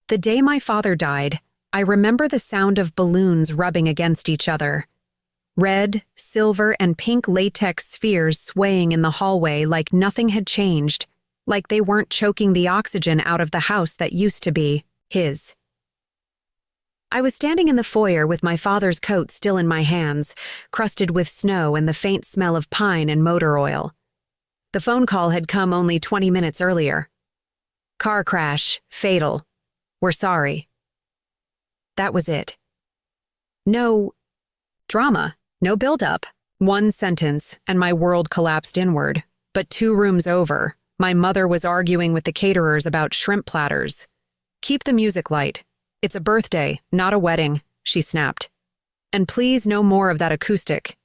The day my father died, I remember the sound of balloons rubbing against each other. Red, silver, and pink latex spheres swaying in the hallway like nothing had changed, like they weren't choking the oxygen out of the house that used to be his. I was standing in the foyer with my father's coat still in my hands, crusted with snow and the faint smell of pine and motor oil. The phone call had come only 20 minutes earlier. Car crash, fatal. We're sorry. That was it. No drama, no build-up. One sentence, and my world collapsed inward. But 2 rooms over, my mother was arguing with the caterers about shrimp platters. Keep the music light. It's a birthday, not a wedding, she snapped. And please no more of that acoustic.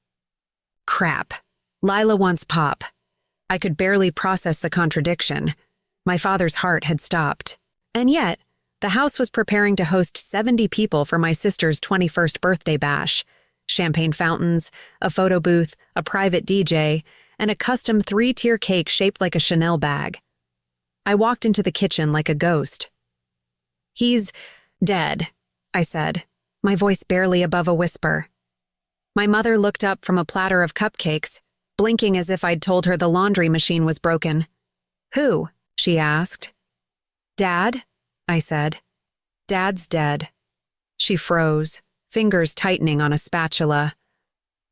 Crap. Lila wants pop. I could barely process the contradiction. My father's heart had stopped. And yet, the house was preparing to host 70 people for my sister's 21st birthday bash. Champagne fountains, a photo booth, a private DJ, and a custom 3-tier cake shaped like a Chanel bag. I walked into the kitchen like a ghost. He's dead, I said, my voice barely above a whisper. My mother looked up from a platter of cupcakes, blinking as if I'd told her the laundry machine was broken. Who? She asked. Dad? I said. Dad's dead. She froze, fingers tightening on a spatula.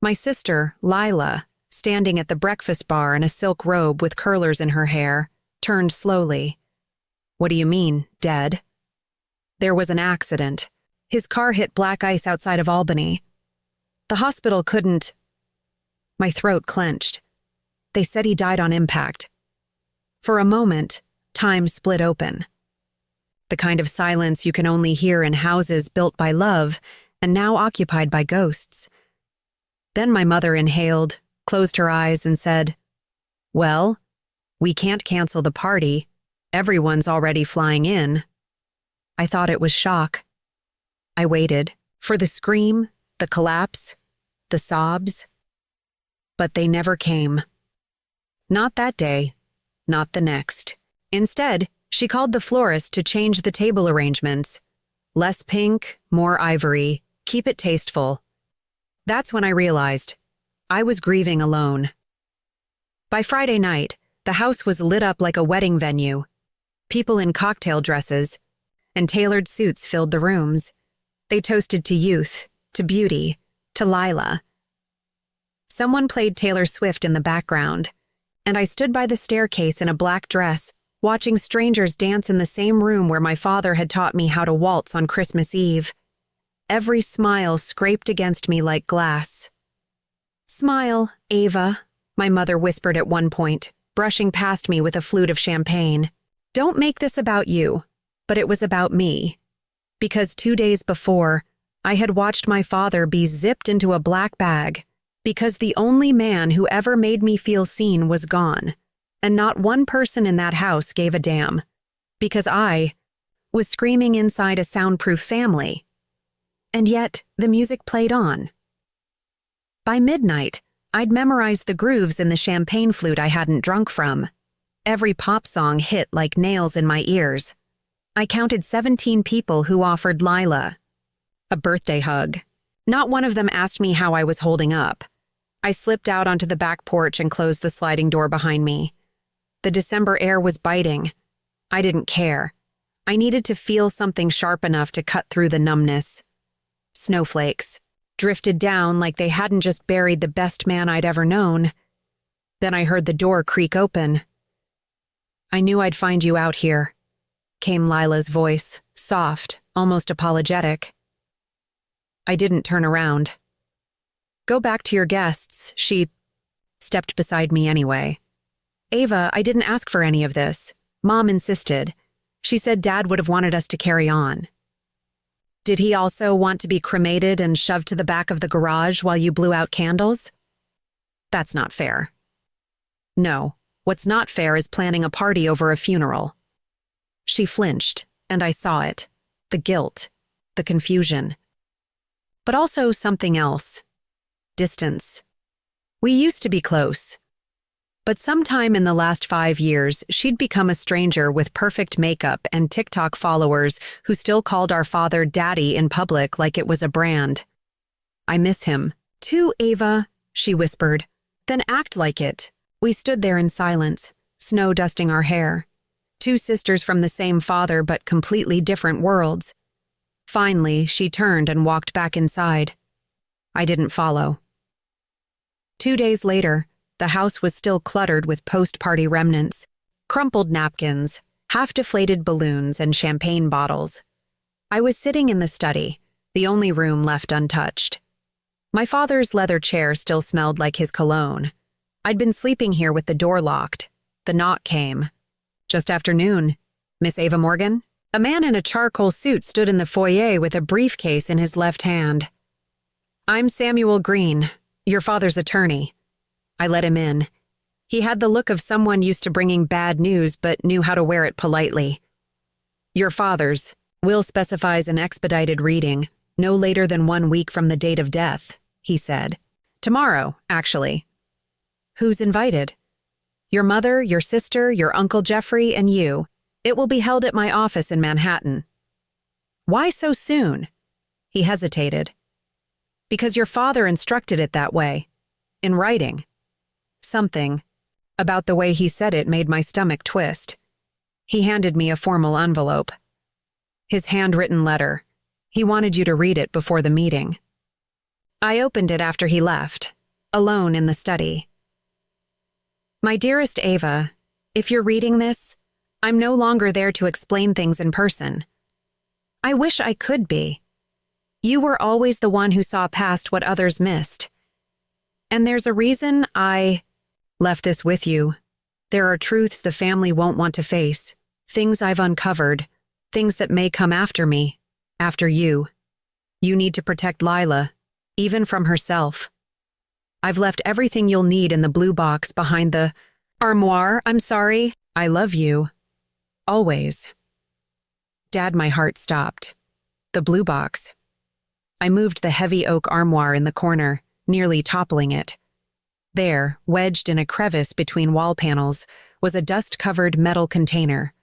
My sister, Lila, standing at the breakfast bar in a silk robe with curlers in her hair, turned slowly. What do you mean, dead? There was an accident. His car hit black ice outside of Albany. The hospital couldn't. My throat clenched. They said he died on impact. For a moment, time split open. The kind of silence you can only hear in houses built by love and now occupied by ghosts. Then my mother inhaled, closed her eyes, and said, Well, we can't cancel the party. Everyone's already flying in. I thought it was shock. I waited for the scream, the collapse, the sobs. But they never came. Not that day, not the next. Instead, she called the florist to change the table arrangements. Less pink, more ivory, keep it tasteful. That's when I realized I was grieving alone. By Friday night, the house was lit up like a wedding venue. People in cocktail dresses and tailored suits filled the rooms. They toasted to youth, to beauty, to Lila. Someone played Taylor Swift in the background, and I stood by the staircase in a black dress, watching strangers dance in the same room where my father had taught me how to waltz on Christmas Eve. Every smile scraped against me like glass. Smile, Ava, my mother whispered at one point, brushing past me with a flute of champagne. Don't make this about you, but it was about me. Because 2 days before, I had watched my father be zipped into a black bag, because the only man who ever made me feel seen was gone. And not one person in that house gave a damn, because I was screaming inside a soundproof family. And yet, the music played on. By midnight, I'd memorized the grooves in the champagne flute I hadn't drunk from. Every pop song hit like nails in my ears. I counted 17 people who offered Lila a birthday hug. Not one of them asked me how I was holding up. I slipped out onto the back porch and closed the sliding door behind me. The December air was biting. I didn't care. I needed to feel something sharp enough to cut through the numbness. Snowflakes drifted down like they hadn't just buried the best man I'd ever known. Then I heard the door creak open. I knew I'd find you out here, came Lila's voice, soft, almost apologetic. I didn't turn around. Go back to your guests, she stepped beside me anyway. Ava, I didn't ask for any of this. Mom insisted. She said Dad would have wanted us to carry on. Did he also want to be cremated and shoved to the back of the garage while you blew out candles? That's not fair. No, what's not fair is planning a party over a funeral. She flinched, and I saw it. The guilt, the confusion. But also something else. Distance. We used to be close. But sometime in the last 5 years, she'd become a stranger with perfect makeup and TikTok followers who still called our father Daddy in public like it was a brand. I miss him. Too, Ava, she whispered. Then act like it. We stood there in silence, snow dusting our hair. Two sisters from the same father but completely different worlds. Finally, she turned and walked back inside. I didn't follow. 2 days later, the house was still cluttered with post-party remnants, crumpled napkins, half-deflated balloons, and champagne bottles. I was sitting in the study, the only room left untouched. My father's leather chair still smelled like his cologne. I'd been sleeping here with the door locked. The knock came. Just after noon. Miss Ava Morgan? A man in a charcoal suit stood in the foyer with a briefcase in his left hand. I'm Samuel Green, your father's attorney. I let him in. He had the look of someone used to bringing bad news but knew how to wear it politely. Your father's. Will specifies an expedited reading, no later than 1 week from the date of death, he said. Tomorrow, actually. Who's invited? Your mother, your sister, your Uncle Jeffrey, and you. It will be held at my office in Manhattan. Why so soon? He hesitated. Because your father instructed it that way. In writing. Something about the way he said it made my stomach twist. He handed me a formal envelope. His handwritten letter. He wanted you to read it before the meeting. I opened it after he left, alone in the study. My dearest Ava, if you're reading this, I'm no longer there to explain things in person. I wish I could be. You were always the one who saw past what others missed. And there's a reason I left this with you. There are truths the family won't want to face, things I've uncovered, things that may come after me, after you. You need to protect Lila, even from herself. I've left everything you'll need in the blue box behind the armoire. I'm sorry. I love you. Always. Dad, my heart stopped. The blue box. I moved the heavy oak armoire in the corner, nearly toppling it. There, wedged in a crevice between wall panels, was a dust-covered metal container.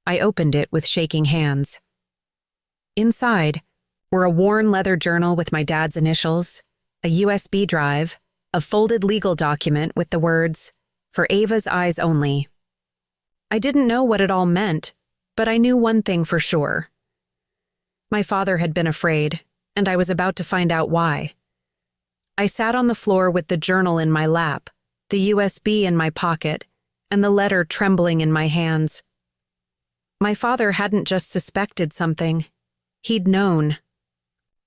I opened it with shaking hands. Inside were a worn leather journal with my dad's initials, a USB drive, a folded legal document with the words, "For Ava's eyes only." I didn't know what it all meant, but I knew one thing for sure. My father had been afraid, and I was about to find out why. I sat on the floor with the journal in my lap, the USB in my pocket, and the letter trembling in my hands. My father hadn't just suspected something. He'd known.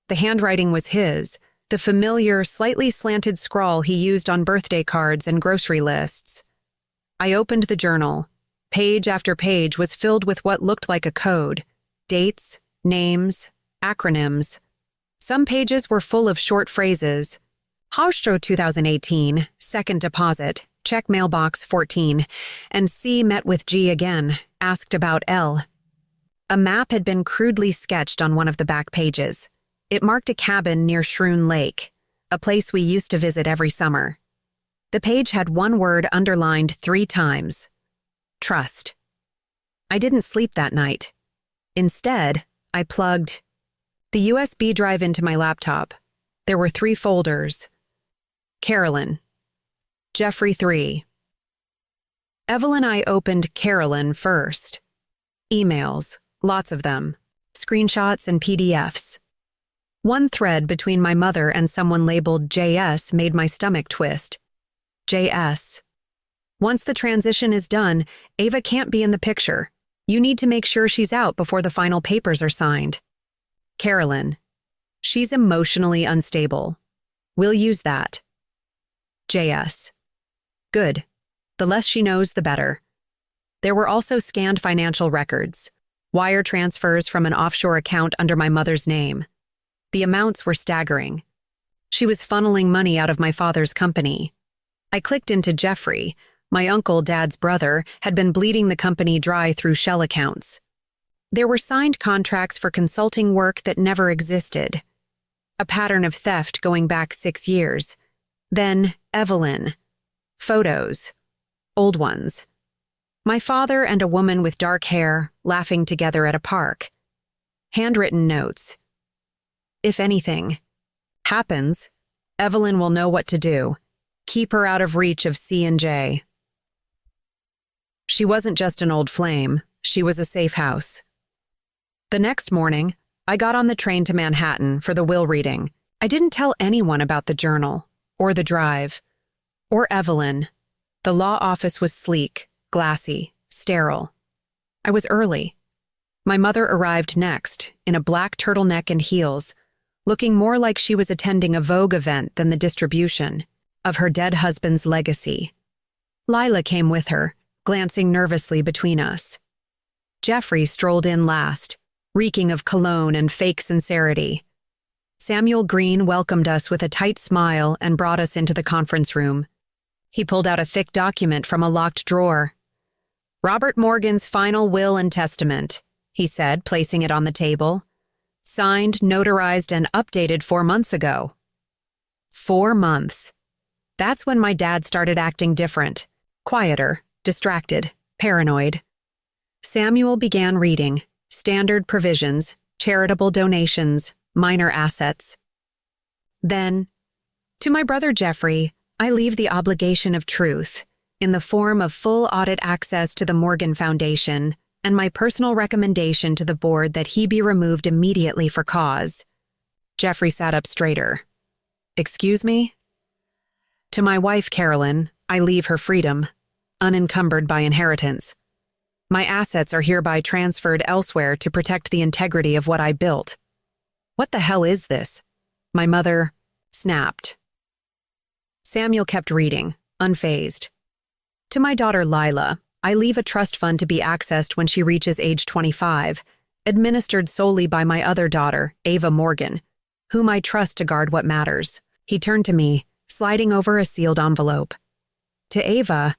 The handwriting was his, the familiar, slightly slanted scrawl he used on birthday cards and grocery lists. I opened the journal. Page after page was filled with what looked like a code. Dates, names, acronyms. Some pages were full of short phrases. Haustro 2018, second deposit, check mailbox 14, and C met with G again, asked about L. A map had been crudely sketched on one of the back pages. It marked a cabin near Shroon Lake, a place we used to visit every summer. The page had one word underlined 3 times. Trust. I didn't sleep that night. Instead, I plugged the USB drive into my laptop. There were 3 folders. Carolyn. Jeffrey 3. Evelyn I opened Carolyn first. Emails, lots of them. Screenshots and PDFs. One thread between my mother and someone labeled JS made my stomach twist. JS. Once the transition is done, Ava can't be in the picture. You need to make sure she's out before the final papers are signed. Carolyn. She's emotionally unstable. We'll use that. JS. Good. The less she knows, the better. There were also scanned financial records, wire transfers from an offshore account under my mother's name. The amounts were staggering. She was funneling money out of my father's company. I clicked into Jeffrey. My uncle, Dad's brother, had been bleeding the company dry through shell accounts. There were signed contracts for consulting work that never existed. A pattern of theft going back 6 years. Then Evelyn. Photos. Old ones. My father and a woman with dark hair laughing together at a park. Handwritten notes. If anything happens, Evelyn will know what to do. Keep her out of reach of C&J. She wasn't just an old flame, she was a safe house. The next morning, I got on the train to Manhattan for the will reading. I didn't tell anyone about the journal, or the drive, or Evelyn. The law office was sleek, glassy, sterile. I was early. My mother arrived next, in a black turtleneck and heels, looking more like she was attending a Vogue event than the distribution of her dead husband's legacy. Lila came with her, glancing nervously between us. Jeffrey strolled in last, reeking of cologne and fake sincerity. Samuel Green welcomed us with a tight smile and brought us into the conference room. He pulled out a thick document from a locked drawer. Robert Morgan's final will and testament, he said, placing it on the table. Signed, notarized, and updated 4 months ago. 4 months. That's when my dad started acting different. Quieter, distracted, paranoid. Samuel began reading. Standard provisions, charitable donations, minor assets. Then, to my brother Jeffrey, I leave the obligation of truth, in the form of full audit access to the Morgan Foundation, and my personal recommendation to the board that he be removed immediately for cause. Jeffrey sat up straighter. Excuse me? To my wife, Carolyn, I leave her freedom, unencumbered by inheritance. My assets are hereby transferred elsewhere to protect the integrity of what I built. What the hell is this? My mother snapped. Samuel kept reading, unfazed. To my daughter Lila, I leave a trust fund to be accessed when she reaches age 25, administered solely by my other daughter, Ava Morgan, whom I trust to guard what matters. He turned to me, sliding over a sealed envelope. To Ava,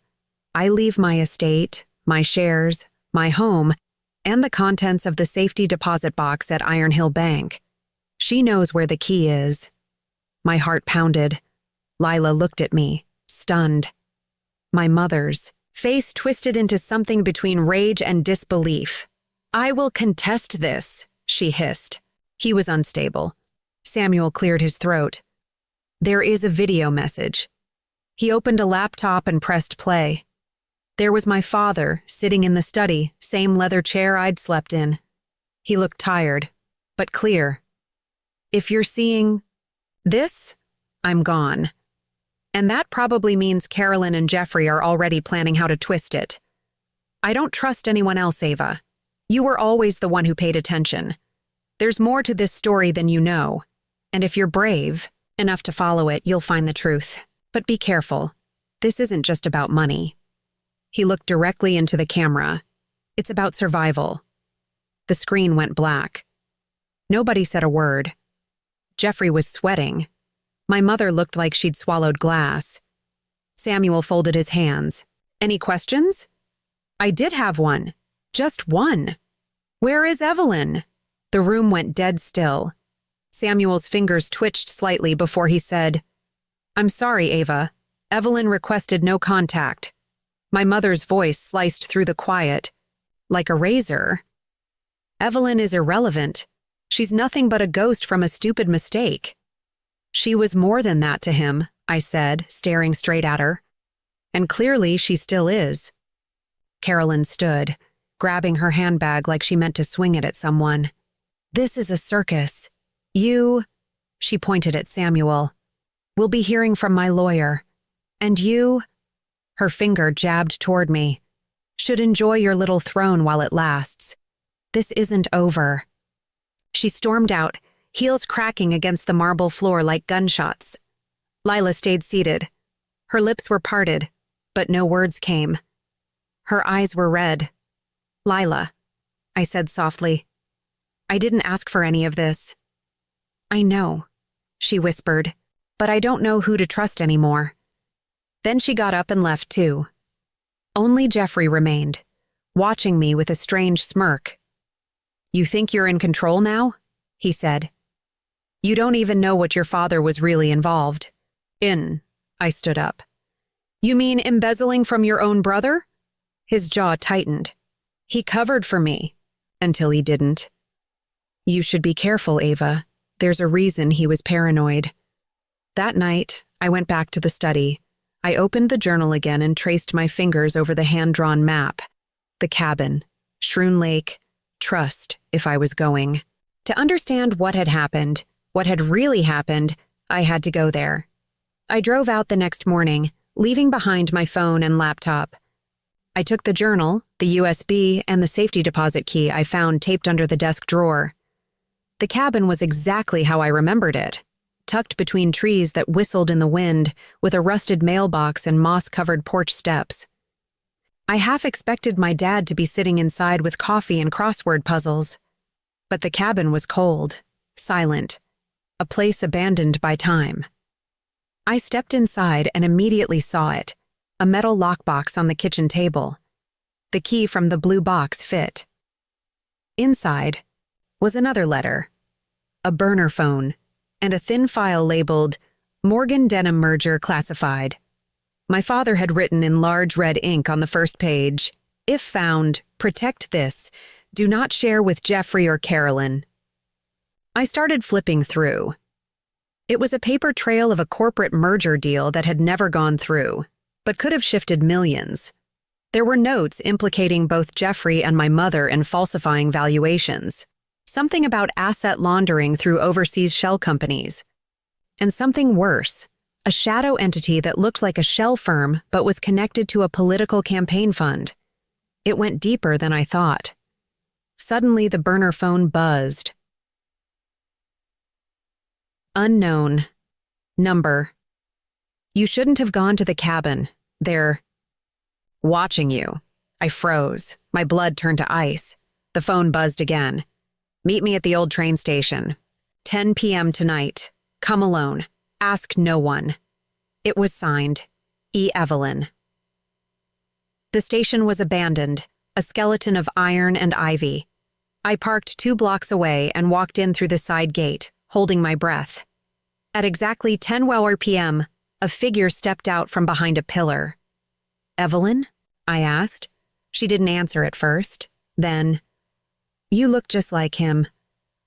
I leave my estate, my shares, my home, and the contents of the safety deposit box at Iron Hill Bank. She knows where the key is. My heart pounded. Lila looked at me, stunned. My mother's face twisted into something between rage and disbelief. I will contest this, she hissed. He was unstable. Samuel cleared his throat. There is a video message. He opened a laptop and pressed play. There was my father, sitting in the study, same leather chair I'd slept in. He looked tired, but clear. If you're seeing this, I'm gone. And that probably means Carolyn and Jeffrey are already planning how to twist it. I don't trust anyone else, Ava. You were always the one who paid attention. There's more to this story than you know, and if you're brave enough to follow it, you'll find the truth. But be careful. This isn't just about money. He looked directly into the camera. It's about survival. The screen went black. Nobody said a word. Jeffrey was sweating. My mother looked like she'd swallowed glass. Samuel folded his hands. Any questions? I did have one. Just one. Where is Evelyn? The room went dead still. Samuel's fingers twitched slightly before he said, I'm sorry, Ava. Evelyn requested no contact. My mother's voice sliced through the quiet, like a razor. Evelyn is irrelevant. She's nothing but a ghost from a stupid mistake. She was more than that to him, I said, staring straight at her. And clearly she still is. Carolyn stood, grabbing her handbag like she meant to swing it at someone. This is a circus. You, she pointed at Samuel, will be hearing from my lawyer. And you, her finger jabbed toward me, should enjoy your little throne while it lasts. This isn't over. She stormed out, heels cracking against the marble floor like gunshots. Lila stayed seated. Her lips were parted, but no words came. Her eyes were red. Lila, I said softly, I didn't ask for any of this. I know, she whispered, but I don't know who to trust anymore. Then she got up and left too. Only Jeffrey remained, watching me with a strange smirk. You think you're in control now? He said. You don't even know what your father was really involved in. I stood up. You mean embezzling from your own brother? His jaw tightened. He covered for me, until he didn't. You should be careful, Ava. There's a reason he was paranoid. That night, I went back to the study. I opened the journal again and traced my fingers over the hand-drawn map. The cabin, Shroon Lake, Trust, if I was going. To understand what had happened, what had really happened, I had to go there. I drove out the next morning, leaving behind my phone and laptop. I took the journal, the USB, and the safety deposit key I found taped under the desk drawer. The cabin was exactly how I remembered it, tucked between trees that whistled in the wind, with a rusted mailbox and moss-covered porch steps. I half expected my dad to be sitting inside with coffee and crossword puzzles. But the cabin was cold, silent, a place abandoned by time. I stepped inside and immediately saw it, a metal lockbox on the kitchen table. The key from the blue box fit. Inside was another letter, a burner phone, and a thin file labeled Morgan Denham Merger Classified. My father had written in large red ink on the first page, "If found, protect this. Do not share with Jeffrey or Carolyn." I started flipping through. It was a paper trail of a corporate merger deal that had never gone through, but could have shifted millions. There were notes implicating both Jeffrey and my mother in falsifying valuations, something about asset laundering through overseas shell companies, and something worse, a shadow entity that looked like a shell firm but was connected to a political campaign fund. It went deeper than I thought. Suddenly, the burner phone buzzed. Unknown. Number. You shouldn't have gone to the cabin. They're watching you. I froze. My blood turned to ice. The phone buzzed again. Meet me at the old train station. 10 p.m. tonight. Come alone. Ask no one. It was signed, E. Evelyn. The station was abandoned, a skeleton of iron and ivy. I parked 2 blocks away and walked in through the side gate, holding my breath. At exactly 10 p.m., a figure stepped out from behind a pillar. "Evelyn?" I asked. She didn't answer at first. Then, "You look just like him."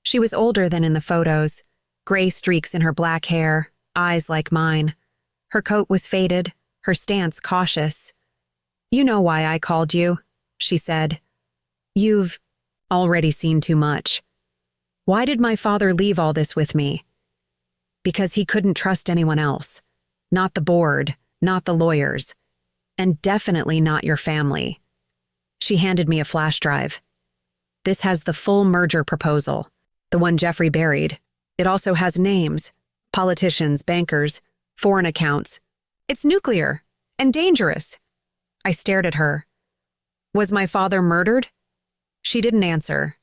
She was older than in the photos, gray streaks in her black hair, eyes like mine. Her coat was faded, her stance cautious. "You know why I called you," she said. "You've already seen too much. Why did my father leave all this with me?" Because he couldn't trust anyone else. Not the board, not the lawyers, and definitely not your family. She handed me a flash drive. "This has the full merger proposal, the one Jeffrey buried. It also has names, politicians, bankers, foreign accounts. It's nuclear and dangerous." I stared at her. "Was my father murdered?" She didn't answer.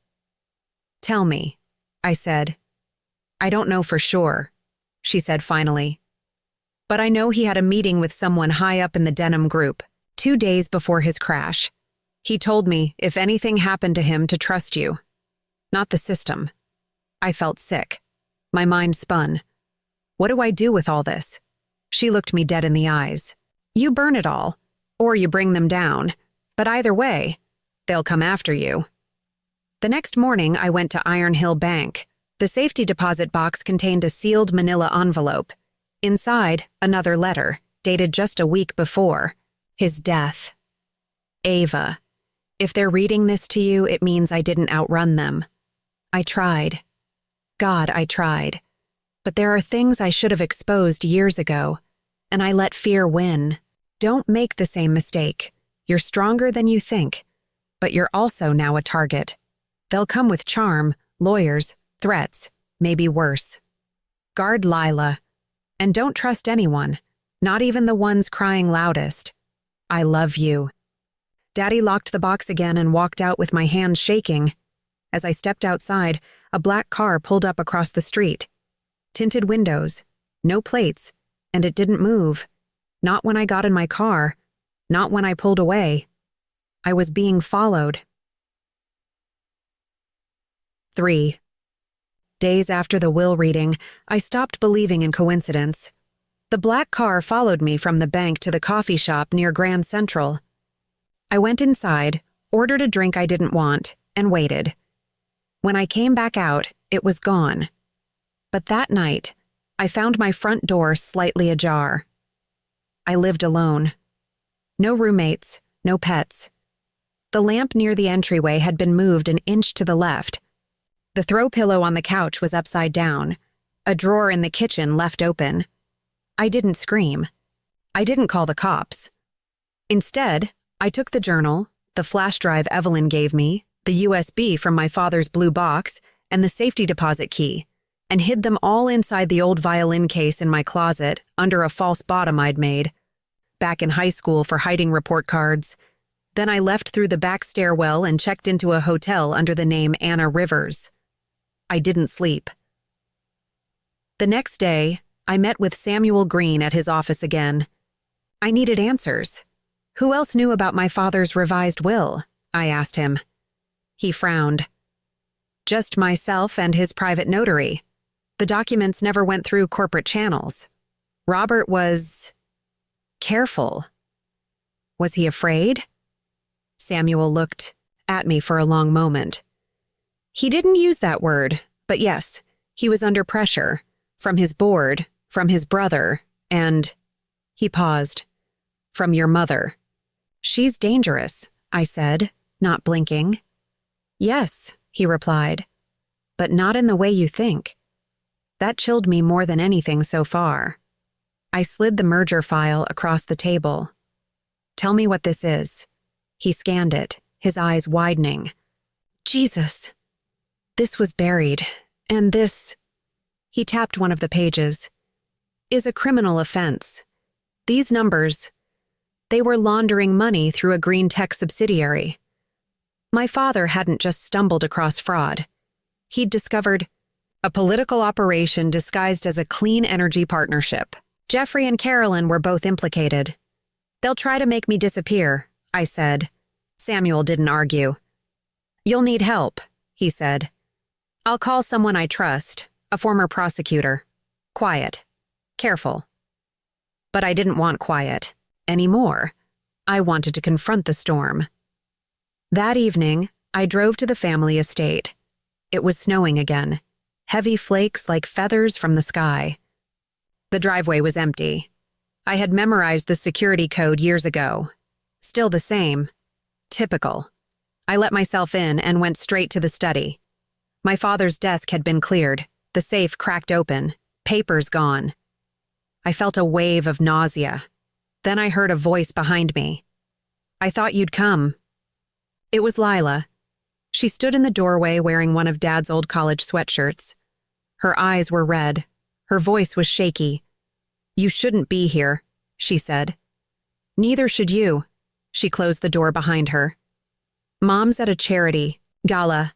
"Tell me," I said. "I don't know for sure," she said finally. "But I know he had a meeting with someone high up in the Denham Group, 2 days before his crash. He told me if anything happened to him to trust you. Not the system." I felt sick. My mind spun. What do I do with all this? She looked me dead in the eyes. "You burn it all, or you bring them down. But either way, they'll come after you." The next morning, I went to Iron Hill Bank. The safety deposit box contained a sealed manila envelope. Inside, another letter, dated just a week before. His death. "Ava, if they're reading this to you, it means I didn't outrun them. I tried. God, I tried. But there are things I should have exposed years ago, and I let fear win. Don't make the same mistake. You're stronger than you think, but you're also now a target. They'll come with charm, lawyers, threats, maybe worse. Guard Lila, and don't trust anyone, not even the ones crying loudest. I love you." Daddy locked the box again and walked out with my hands shaking. As I stepped outside, a black car pulled up across the street. Tinted windows, no plates, and it didn't move. Not when I got in my car, not when I pulled away. I was being followed. 3. Days after the will reading, I stopped believing in coincidence. The black car followed me from the bank to the coffee shop near Grand Central. I went inside, ordered a drink I didn't want, and waited. When I came back out, it was gone. But that night, I found my front door slightly ajar. I lived alone. No roommates, no pets. The lamp near the entryway had been moved an inch to the left. The throw pillow on the couch was upside down. A drawer in the kitchen left open. I didn't scream. I didn't call the cops. Instead, I took the journal, the flash drive Evelyn gave me, the USB from my father's blue box, and the safety deposit key, and hid them all inside the old violin case in my closet under a false bottom I'd made. Back in high school for hiding report cards. Then I left through the back stairwell and checked into a hotel under the name Anna Rivers. I didn't sleep. The next day, I met with Samuel Green at his office again. I needed answers. Who else knew about my father's revised will? I asked him. He frowned. Just myself and his private notary. The documents never went through corporate channels. Robert was careful. Was he afraid? Samuel looked at me for a long moment. He didn't use that word, but yes, he was under pressure. From his board, from his brother, and... He paused. From your mother. She's dangerous, I said, not blinking. Yes, he replied, but not in the way you think. That chilled me more than anything so far. I slid the merger file across the table. Tell me what this is. He scanned it, his eyes widening. Jesus. This was buried, and this... He tapped one of the pages. Is a criminal offense. These numbers, they were laundering money through a green tech subsidiary. My father hadn't just stumbled across fraud. He'd discovered a political operation disguised as a clean energy partnership. Jeffrey and Carolyn were both implicated. They'll try to make me disappear, I said. Samuel didn't argue. You'll need help, he said. I'll call someone I trust, a former prosecutor. Quiet. Careful. But I didn't want quiet anymore. I wanted to confront the storm. That evening, I drove to the family estate. It was snowing again, heavy flakes like feathers from the sky. The driveway was empty. I had memorized the security code years ago. Still the same. Typical. I let myself in and went straight to the study. My father's desk had been cleared, the safe cracked open, papers gone. I felt a wave of nausea. Then I heard a voice behind me. I thought you'd come. It was Lila. She stood in the doorway wearing one of Dad's old college sweatshirts. Her eyes were red. Her voice was shaky. You shouldn't be here, she said. Neither should you. She closed the door behind her. Mom's at a charity, gala.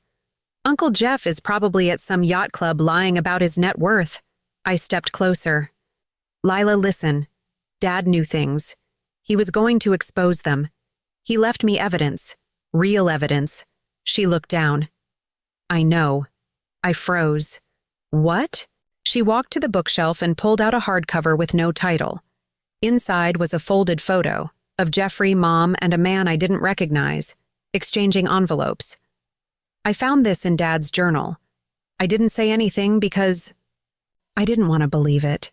Uncle Jeff is probably at some yacht club lying about his net worth. I stepped closer. Lila, listen. Dad knew things. He was going to expose them. He left me evidence. Real evidence. She looked down. I know. I froze. What? She walked to the bookshelf and pulled out a hardcover with no title. Inside was a folded photo of Jeffrey, Mom, and a man I didn't recognize, exchanging envelopes. I found this in Dad's journal. I didn't say anything because I didn't want to believe it.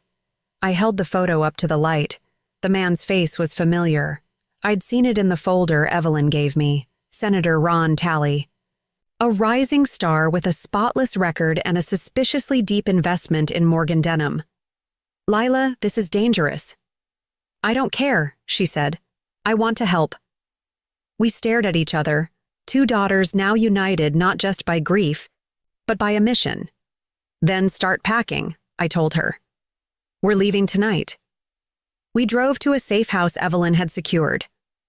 I held the photo up to the light. The man's face was familiar. I'd seen it in the folder Evelyn gave me, Senator Ron Talley. A rising star with a spotless record and a suspiciously deep investment in Morgan Denham. Lila, this is dangerous. I don't care, she said. I want to help. We stared at each other, two daughters now united not just by grief, but by a mission. Then start packing, I told her. We're leaving tonight. We drove to a safe house Evelyn had secured,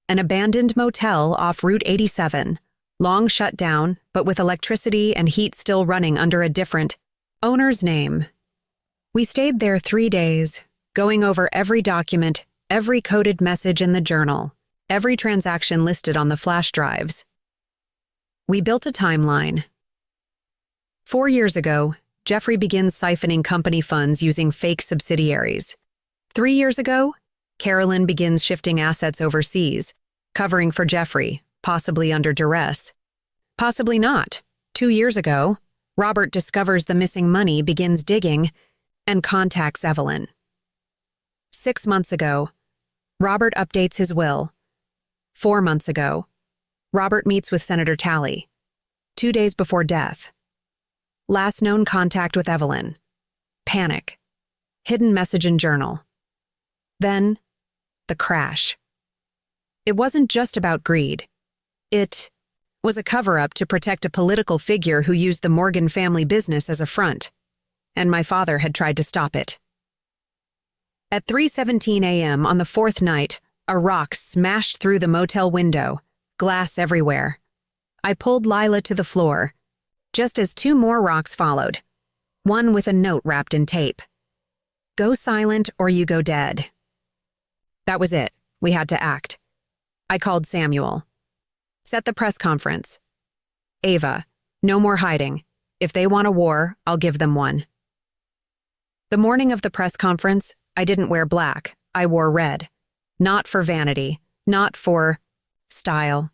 an abandoned motel off Route 87, long shut down, but with electricity and heat still running under a different owner's name. We stayed there 3 days, going over every document, every coded message in the journal, every transaction listed on the flash drives. We built a timeline. 4 years ago, Jeffrey begins siphoning company funds using fake subsidiaries. 3 years ago, Carolyn begins shifting assets overseas, covering for Jeffrey, possibly under duress. Possibly not. 2 years ago, Robert discovers the missing money, begins digging, and contacts Evelyn. 6 months ago, Robert updates his will. 4 months ago, Robert meets with Senator Talley. 2 days before death. Last known contact with Evelyn. Panic. Hidden message in journal. Then, the crash. It wasn't just about greed. It was a cover-up to protect a political figure who used the Morgan family business as a front, and my father had tried to stop it. At 3:17 a.m. on the fourth night, a rock smashed through the motel window, glass everywhere. I pulled Lila to the floor, just as 2 more rocks followed, one with a note wrapped in tape. Go silent or you go dead. That was it. We had to act. I called Samuel. Set the press conference. Ava, no more hiding. If they want a war, I'll give them one. The morning of the press conference, I didn't wear black. I wore red. Not for vanity, not for style,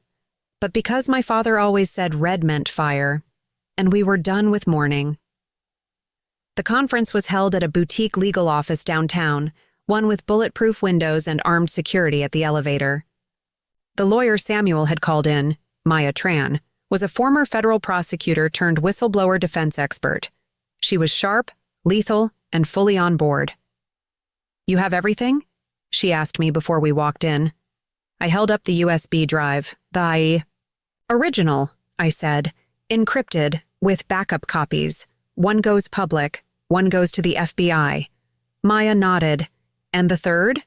but because my father always said red meant fire, and we were done with mourning. The conference was held at a boutique legal office downtown, one with bulletproof windows and armed security at the elevator. The lawyer Samuel had called in, Maya Tran, was a former federal prosecutor turned whistleblower defense expert. She was sharp, lethal, and fully on board. You have everything? She asked me before we walked in. I held up the USB drive. The original, I said, encrypted, with backup copies. One goes public, one goes to the FBI. Maya nodded. And the third?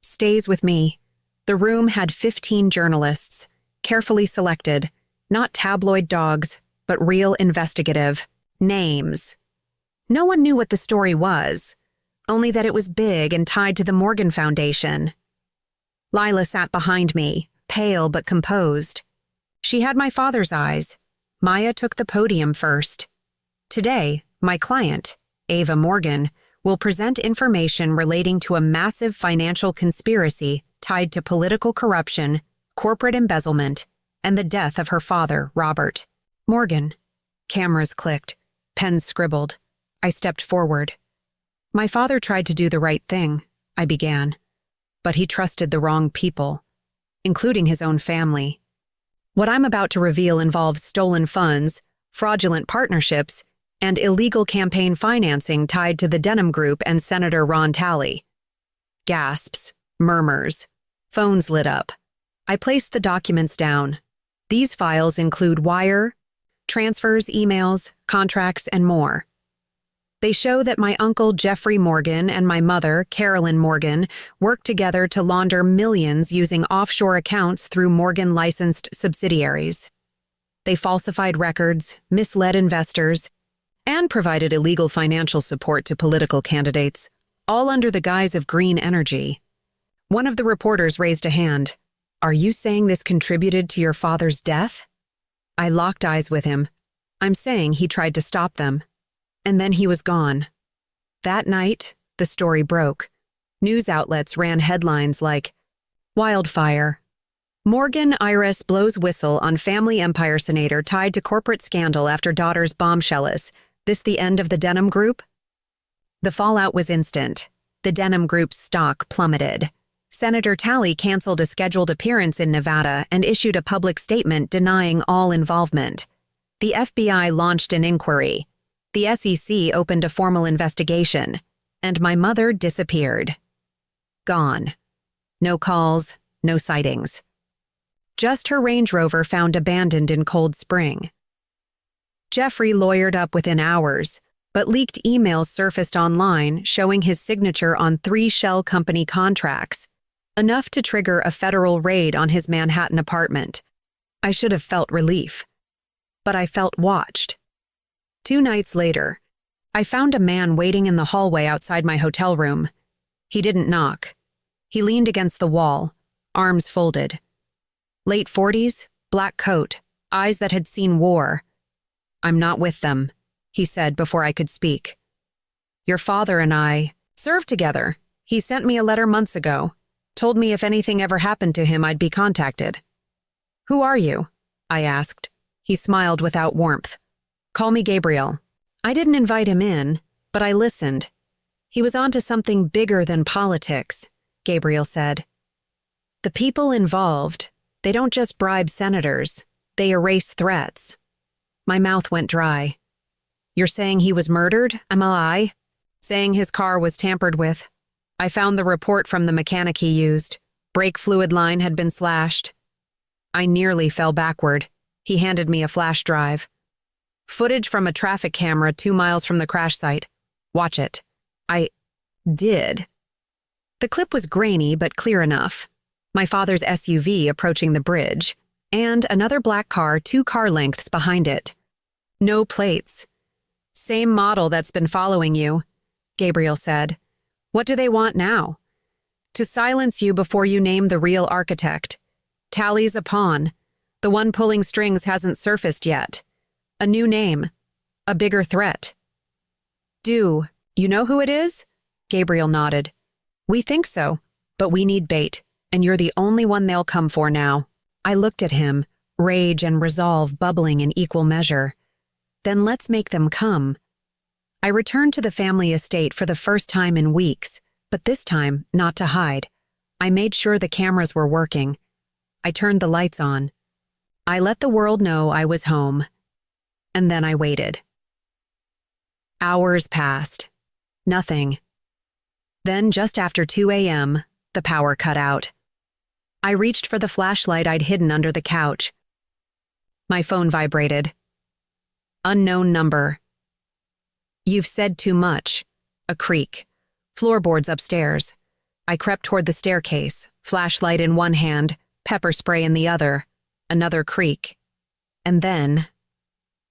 Stays with me. The room had 15 journalists, carefully selected, not tabloid dogs, but real investigative names. No one knew what the story was, only that it was big and tied to the Morgan Foundation. Lila sat behind me, pale but composed. She had my father's eyes. Maya took the podium first. Today, my client, Ava Morgan, will present information relating to a massive financial conspiracy tied to political corruption, corporate embezzlement, and the death of her father, Robert Morgan. Cameras clicked. Pens scribbled. I stepped forward. My father tried to do the right thing, I began, but he trusted the wrong people, including his own family. What I'm about to reveal involves stolen funds, fraudulent partnerships, and illegal campaign financing tied to the Denham Group and Senator Ron Talley. Gasps, murmurs, phones lit up. I placed the documents down. These files include wire, transfers, emails, contracts, and more. They show that my uncle Jeffrey Morgan and my mother, Carolyn Morgan, worked together to launder millions using offshore accounts through Morgan-licensed subsidiaries. They falsified records, misled investors, and provided illegal financial support to political candidates, all under the guise of green energy. One of the reporters raised a hand. Are you saying this contributed to your father's death? I locked eyes with him. I'm saying he tried to stop them. And then he was gone. That night, the story broke. News outlets ran headlines like, Wildfire. Morgan Iris blows whistle on family empire senator tied to corporate scandal after daughter's bombshellis. This the end of the Denham Group? The fallout was instant. The Denham Group's stock plummeted. Senator Talley canceled a scheduled appearance in Nevada and issued a public statement denying all involvement. The FBI launched an inquiry. The SEC opened a formal investigation, and my mother disappeared. Gone. No calls, no sightings. Just her Range Rover found abandoned in Cold Spring. Jeffrey lawyered up within hours, but leaked emails surfaced online showing his signature on 3 shell company contracts, enough to trigger a federal raid on his Manhattan apartment. I should have felt relief, but I felt watched. 2 nights later, I found a man waiting in the hallway outside my hotel room. He didn't knock. He leaned against the wall, arms folded. Late 40s, black coat, eyes that had seen war. I'm not with them, he said before I could speak. Your father and I served together, He sent me a letter months ago. Told me if anything ever happened to him, I'd be contacted. Who are you? I asked. He smiled without warmth. Call me Gabriel. I didn't invite him in, but I listened. He was on to something bigger than politics, Gabriel said. The people involved, they don't just bribe senators, they erase threats. My mouth went dry. You're saying he was murdered, am I? Saying his car was tampered with. I found the report from the mechanic he used. Brake fluid line had been slashed. I nearly fell backward. He handed me a flash drive. Footage from a traffic camera 2 miles from the crash site. Watch it. I did. The clip was grainy but clear enough. My father's SUV approaching the bridge, and another black car 2 car lengths behind it. No plates. Same model that's been following you, Gabriel said. What do they want now? To silence you before you name the real architect. Tally's a pawn. The one pulling strings hasn't surfaced yet. A new name. A bigger threat. Do you know who it is? Gabriel nodded. We think so, but we need bait, and you're the only one they'll come for now. I looked at him, rage and resolve bubbling in equal measure. Then let's make them come. I returned to the family estate for the first time in weeks, but this time not to hide. I made sure the cameras were working. I turned the lights on. I let the world know I was home. And then I waited. Hours passed. Nothing. Then, just after 2 a.m., the power cut out. I reached for the flashlight I'd hidden under the couch. My phone vibrated. Unknown number. You've said too much. A creak. Floorboards upstairs. I crept toward the staircase, flashlight in one hand, pepper spray in the other. Another creak. And then,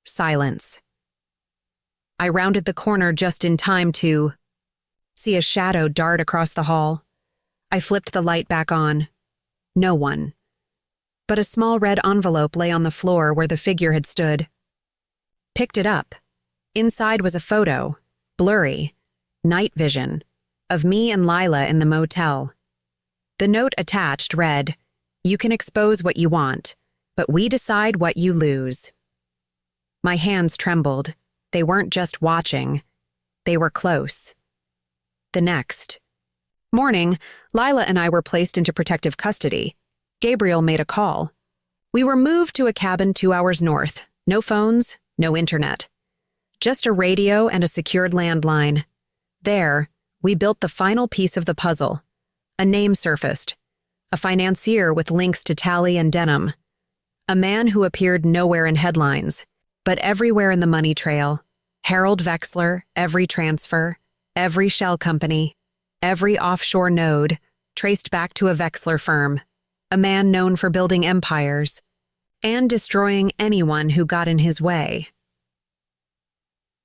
silence. I rounded the corner just in time to see a shadow dart across the hall. I flipped the light back on. No one. But a small red envelope lay on the floor where the figure had stood. Picked it up. Inside was a photo, blurry, night vision, of me and Lila in the motel. The note attached read, "You can expose what you want, but we decide what you lose." My hands trembled. They weren't just watching. They were close. The next morning, Lila and I were placed into protective custody. Gabriel made a call. We were moved to a cabin 2 hours north. No phones, no internet. Just a radio and a secured landline. There, we built the final piece of the puzzle. A name surfaced. A financier with links to Tally and Denham. A man who appeared nowhere in headlines, but everywhere in the money trail. Harold Vexler, every transfer, every shell company, every offshore node, traced back to a Vexler firm. A man known for building empires and destroying anyone who got in his way.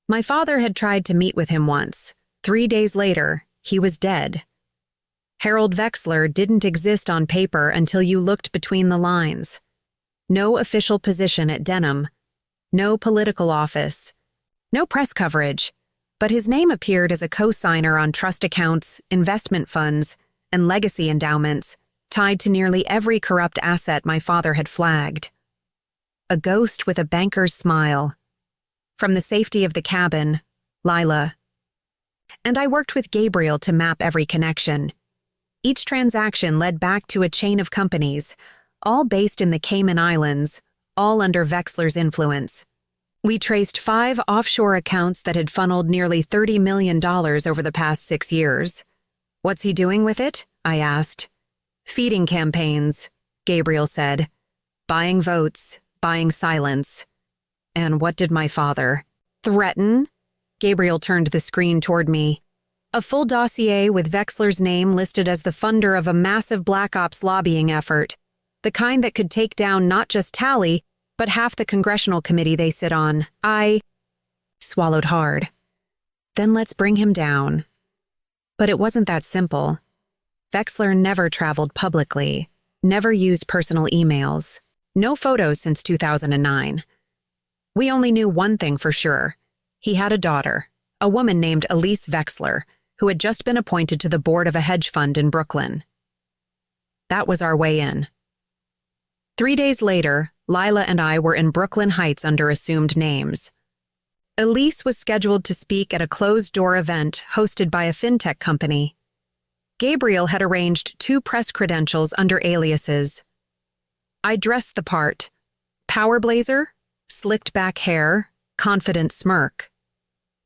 My father had tried to meet with him once. 3 days later, he was dead. Harold Vexler didn't exist on paper until you looked between the lines. No official position at Denham. No political office. No press coverage. But his name appeared as a co-signer on trust accounts, investment funds, and legacy endowments, tied to nearly every corrupt asset my father had flagged. A ghost with a banker's smile. From the safety of the cabin, Lila. And I worked with Gabriel to map every connection. Each transaction led back to a chain of companies, all based in the Cayman Islands, all under Vexler's influence. We traced 5 offshore accounts that had funneled nearly $30 million over the past 6 years. What's he doing with it? I asked. Feeding campaigns, Gabriel said. Buying votes, buying silence. And what did my father threaten? Gabriel turned the screen toward me. A full dossier with Vexler's name listed as the funder of a massive Black Ops lobbying effort, the kind that could take down not just Tally, but half the congressional committee they sit on. I swallowed hard. Then let's bring him down. But it wasn't that simple. Vexler never traveled publicly, never used personal emails, no photos since 2009. We only knew one thing for sure. He had a daughter, a woman named Elise Vexler, who had just been appointed to the board of a hedge fund in Brooklyn. That was our way in. 3 days later, Lila and I were in Brooklyn Heights under assumed names. Elise was scheduled to speak at a closed-door event hosted by a fintech company. Gabriel had arranged 2 press credentials under aliases. I dressed the part. Power blazer, slicked back hair, confident smirk.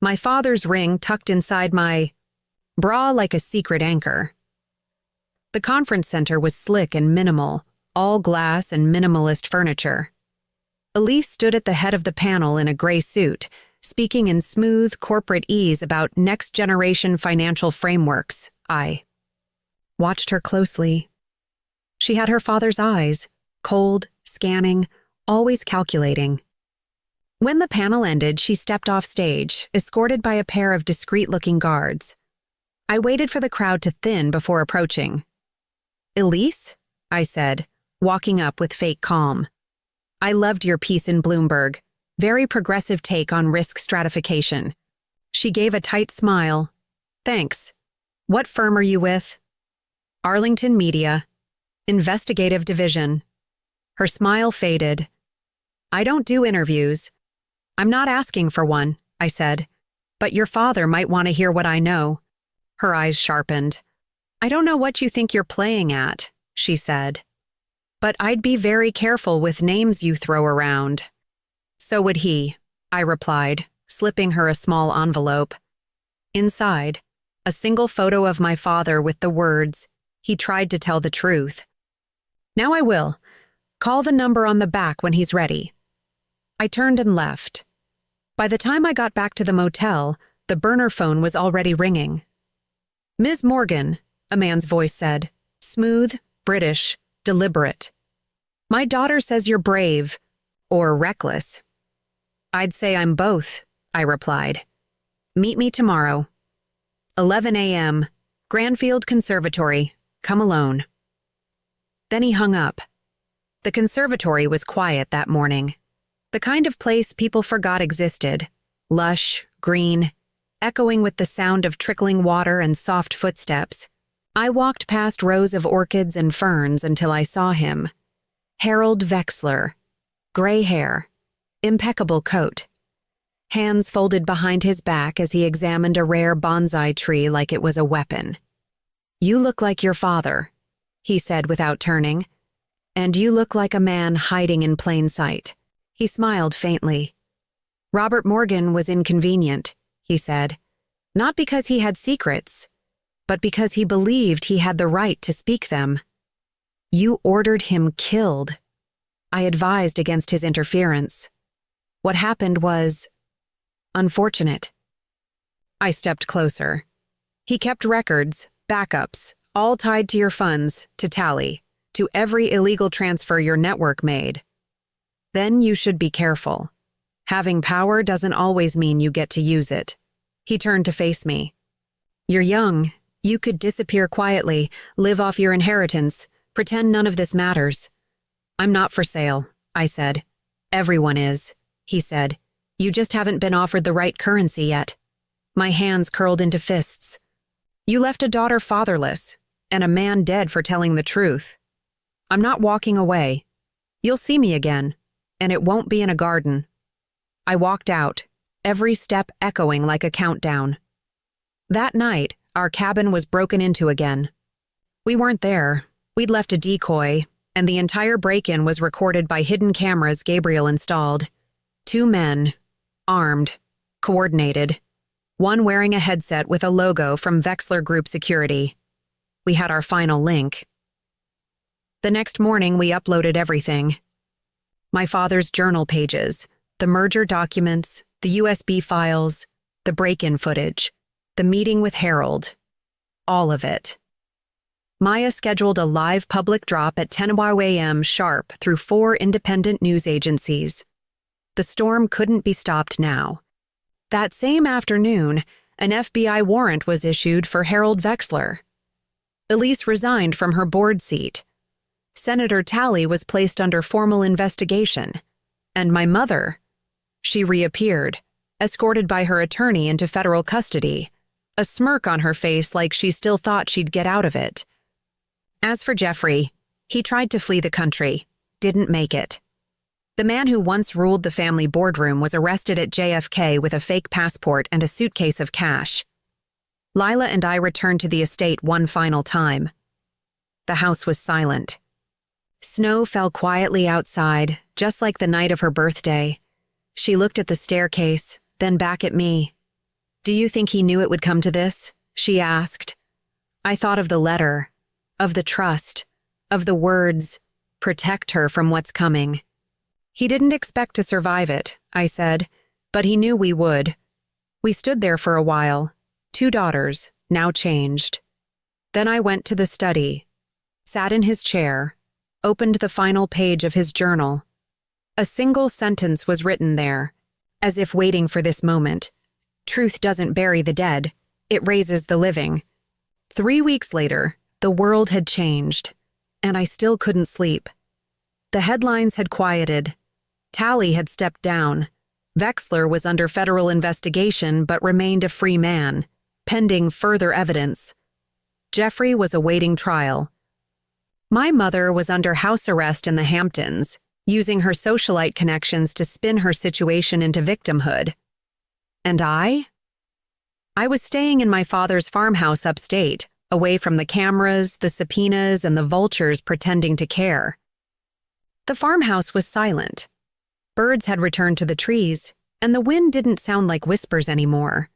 My father's ring tucked inside my bra like a secret anchor. The conference center was slick and minimal, all glass and minimalist furniture. Elise stood at the head of the panel in a gray suit, speaking in smooth corporate ease about next-generation financial frameworks. I watched her closely. She had her father's eyes, cold, scanning, always calculating. When the panel ended, she stepped off stage, escorted by a pair of discreet-looking guards. I waited for the crowd to thin before approaching. "Elise?" I said, walking up with fake calm. "I loved your piece in Bloomberg. Very progressive take on risk stratification." She gave a tight smile. "Thanks. What firm are you with?" "Arlington Media. Investigative Division." Her smile faded. "I don't do interviews." "I'm not asking for one," I said. "But your father might want to hear what I know." Her eyes sharpened. "I don't know what you think you're playing at," she said. "But I'd be very careful with names you throw around." "So would he," I replied, slipping her a small envelope. Inside, a single photo of my father with the words, "He tried to tell the truth." "Now I will. Call the number on the back when he's ready." I turned and left. By the time I got back to the motel, the burner phone was already ringing. "Ms. Morgan," a man's voice said, smooth, British, deliberate. "My daughter says you're brave, or reckless." "I'd say I'm both," I replied. "Meet me tomorrow. 11 a.m., Granfield Conservatory. Come alone." Then he hung up. The conservatory was quiet that morning. The kind of place people forgot existed. Lush, green, echoing with the sound of trickling water and soft footsteps. I walked past rows of orchids and ferns until I saw him. Harold Vexler. Gray hair. Impeccable coat. Hands folded behind his back as he examined a rare bonsai tree like it was a weapon. "You look like your father," he said without turning. "And you look like a man hiding in plain sight." He smiled faintly. "Robert Morgan was inconvenient," he said, "not because he had secrets, but because he believed he had the right to speak them. You ordered him killed. I advised against his interference. What happened was unfortunate." I stepped closer. "He kept records, backups, all tied to your funds, to tally, to every illegal transfer your network made. Then you should be careful. Having power doesn't always mean you get to use it." He turned to face me. "You're young. You could disappear quietly, live off your inheritance, pretend none of this matters." "I'm not for sale," I said. "Everyone is," he said. "You just haven't been offered the right currency yet." My hands curled into fists. "You left a daughter fatherless, and a man dead for telling the truth. I'm not walking away. You'll see me again, and it won't be in a garden." I walked out, every step echoing like a countdown. That night, our cabin was broken into again. We weren't there. We'd left a decoy, and the entire break-in was recorded by hidden cameras Gabriel installed. 2 men, armed, coordinated, one wearing a headset with a logo from Vexler Group Security. We had our final link. The next morning, we uploaded everything. My father's journal pages, the merger documents, the USB files, the break-in footage, the meeting with Harold. All of it. Maya scheduled a live public drop at 10 a.m. sharp through 4 independent news agencies. The storm couldn't be stopped now. That same afternoon, an FBI warrant was issued for Harold Vexler. Elise resigned from her board seat. Senator Talley was placed under formal investigation. And my mother, she reappeared, escorted by her attorney into federal custody, a smirk on her face like she still thought she'd get out of it. As for Jeffrey, he tried to flee the country, didn't make it. The man who once ruled the family boardroom was arrested at JFK with a fake passport and a suitcase of cash. Lila and I returned to the estate one final time. The house was silent. Snow fell quietly outside, just like the night of her birthday. She looked at the staircase, then back at me. "Do you think he knew it would come to this?" she asked. I thought of the letter, of the trust, of the words, "Protect her from what's coming." "He didn't expect to survive it," I said, "but he knew we would." We stood there for a while, 2 daughters, now changed. Then I went to the study, sat in his chair, opened the final page of his journal. A single sentence was written there, as if waiting for this moment. "Truth doesn't bury the dead, it raises the living." 3 weeks later, the world had changed, and I still couldn't sleep. The headlines had quieted. Talley had stepped down. Wexler was under federal investigation but remained a free man, pending further evidence. Jeffrey was awaiting trial. My mother was under house arrest in the Hamptons, using her socialite connections to spin her situation into victimhood. And I was staying in my father's farmhouse upstate, away from the cameras, the subpoenas, and the vultures pretending to care. The farmhouse was silent. Birds had returned to the trees, and the wind didn't sound like whispers anymore.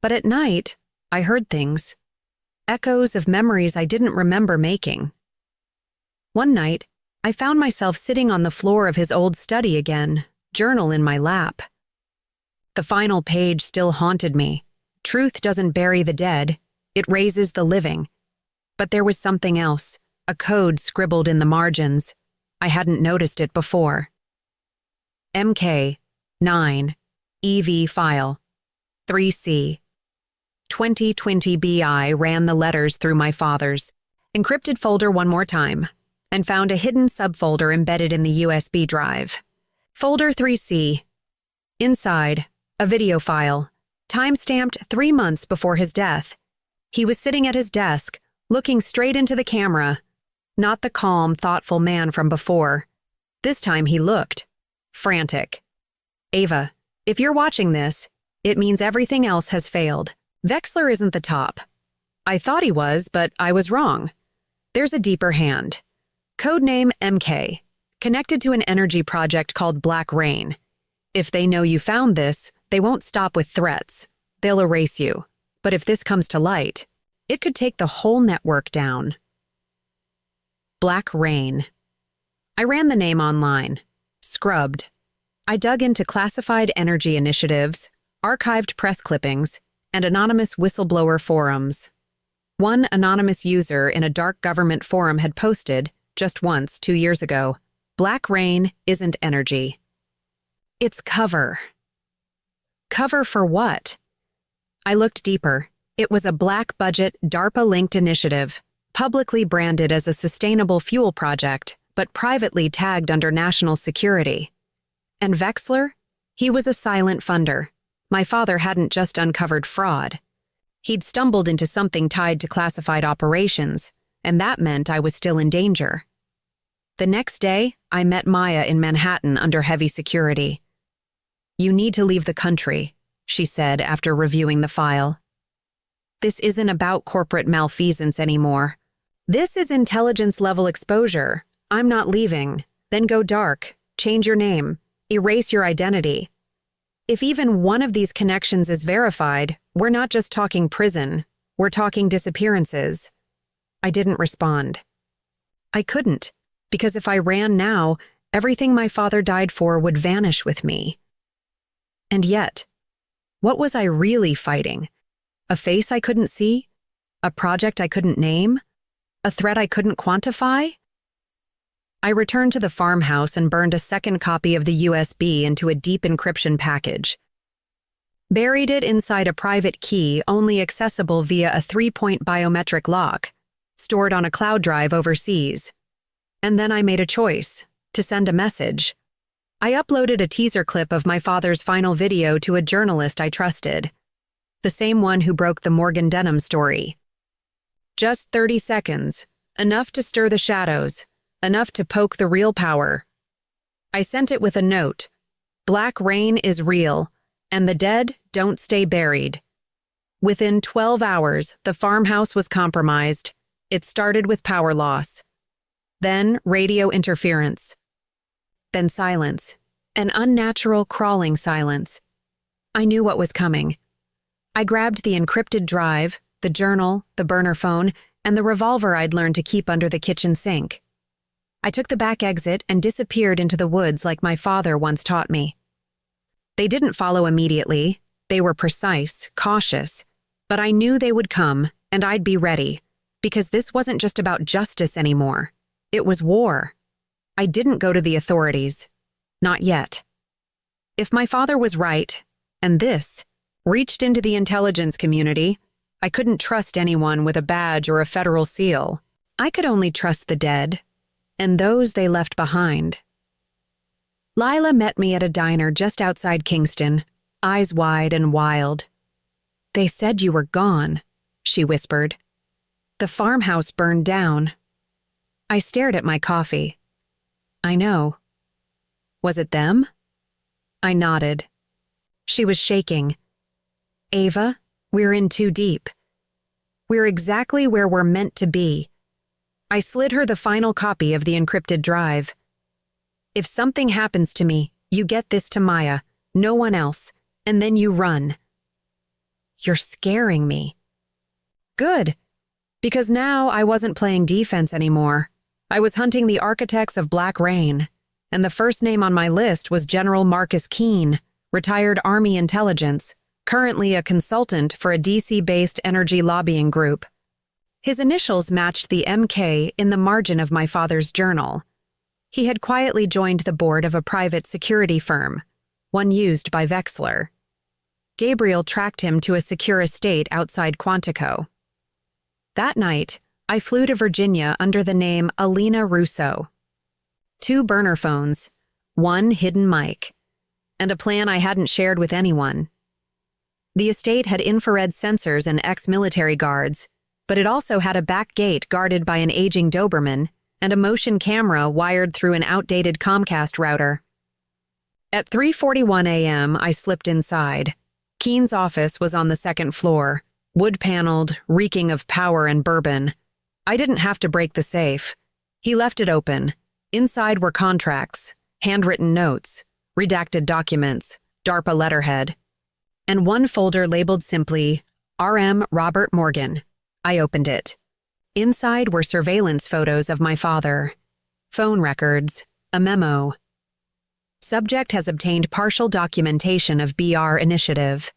But at night, I heard things. Echoes of memories I didn't remember making. One night, I found myself sitting on the floor of his old study again, journal in my lap. The final page still haunted me. Truth doesn't bury the dead, it raises the living. But there was something else, a code scribbled in the margins. I hadn't noticed it before. MK 9 EV file 3C 2020 BI ran the letters through my father's encrypted folder one more time and found a hidden subfolder embedded in the USB drive. Folder 3C. Inside, a video file, time-stamped 3 months before his death. He was sitting at his desk, looking straight into the camera, not the calm, thoughtful man from before. This time he looked frantic. "Ava, if you're watching this, it means everything else has failed. Wexler isn't the top. I thought he was, but I was wrong. There's a deeper hand. Codename MK, connected to an energy project called Black Rain. If they know you found this, they won't stop with threats. They'll erase you. But if this comes to light, it could take the whole network down." Black Rain. I ran the name online. Scrubbed. I dug into classified energy initiatives, archived press clippings, and anonymous whistleblower forums. One anonymous user in a dark government forum had posted, just once 2 years ago, "Black Rain isn't energy. It's cover." Cover for what? I looked deeper. It was a black-budget, DARPA-linked initiative, publicly branded as a sustainable fuel project, but privately tagged under national security. And Wexler? He was a silent funder. My father hadn't just uncovered fraud. He'd stumbled into something tied to classified operations, and that meant I was still in danger. The next day, I met Maya in Manhattan under heavy security. "You need to leave the country," she said after reviewing the file. "This isn't about corporate malfeasance anymore. This is intelligence-level exposure. I'm not leaving. Then go dark, change your name, erase your identity. If even one of these connections is verified, we're not just talking prison, we're talking disappearances." I didn't respond. I couldn't, because if I ran now, everything my father died for would vanish with me. And yet, what was I really fighting? A face I couldn't see? A project I couldn't name? A threat I couldn't quantify? I returned to the farmhouse and burned a second copy of the USB into a deep encryption package. Buried it inside a private key only accessible via a 3-point biometric lock, stored on a cloud drive overseas. And then I made a choice, to send a message. I uploaded a teaser clip of my father's final video to a journalist I trusted. the same one who broke the Morgan Denham story. Just 30 seconds, enough to stir the shadows, enough to poke the real power. I sent it with a note. Black rain is real, and the dead don't stay buried. Within 12 hours, the farmhouse was compromised. It started with power loss. Then radio interference. Then silence. An unnatural, crawling silence. I knew what was coming. I grabbed the encrypted drive, the journal, the burner phone, and the revolver I'd learned to keep under the kitchen sink. I took the back exit and disappeared into the woods like my father once taught me. They didn't follow immediately. They were precise, cautious, but I knew they would come, and I'd be ready, because this wasn't just about justice anymore. It was war. I didn't go to the authorities. Not yet. If my father was right, and this reached into the intelligence community, I couldn't trust anyone with a badge or a federal seal. I could only trust the dead, and those they left behind. Lila met me at a diner just outside Kingston, eyes wide and wild. "They said you were gone," she whispered. "The farmhouse burned down." I stared at my coffee. "I know." "Was it them?" I nodded. She was shaking. "Ava, we're in too deep. We're exactly where we're meant to be." I slid her the final copy of the encrypted drive. "If something happens to me, you get this to Maya, no one else, and then you run." "You're scaring me." Good, because now I wasn't playing defense anymore. I was hunting the architects of Black Rain, and the first name on my list was General Marcus Keene, retired Army intelligence, currently a consultant for a DC-based energy lobbying group. His initials matched the MK in the margin of my father's journal. He had quietly joined the board of a private security firm, one used by Vexler. Gabriel tracked him to a secure estate outside Quantico. That night, I flew to Virginia under the name Alina Russo. 2 burner phones, 1 hidden mic, and a plan I hadn't shared with anyone. The estate had infrared sensors and ex-military guards, but it also had a back gate guarded by an aging Doberman and a motion camera wired through an outdated Comcast router. At 3:41 a.m., I slipped inside. Keene's office was on the 2nd floor, wood-paneled, reeking of power and bourbon. I didn't have to break the safe. He left it open. Inside were contracts, handwritten notes, redacted documents, DARPA letterhead, and one folder labeled simply, R.M. Robert Morgan. I opened it. Inside were surveillance photos of my father, phone records, a memo. Subject has obtained partial documentation of BR initiative.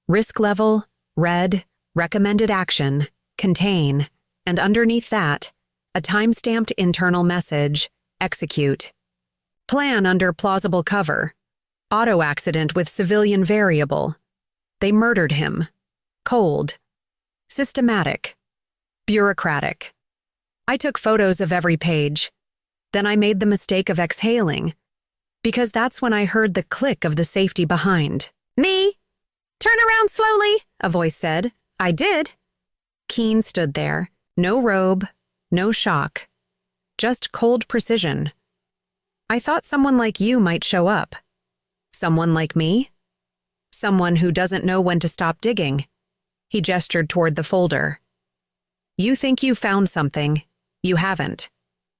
Risk level, red, recommended action, contain, and underneath that, a time-stamped internal message, execute. Plan under plausible cover. Auto accident with civilian variable. They murdered him. Cold. Systematic. Bureaucratic. I took photos of every page. Then I made the mistake of exhaling, because that's when I heard the click of the safety behind. "Me? Turn around slowly," a voice said. I did. Keene stood there. No robe, no shock. Just cold precision. "I thought someone like you might show up." "Someone like me?" "Someone who doesn't know when to stop digging." He gestured toward the folder. "You think you found something. You haven't.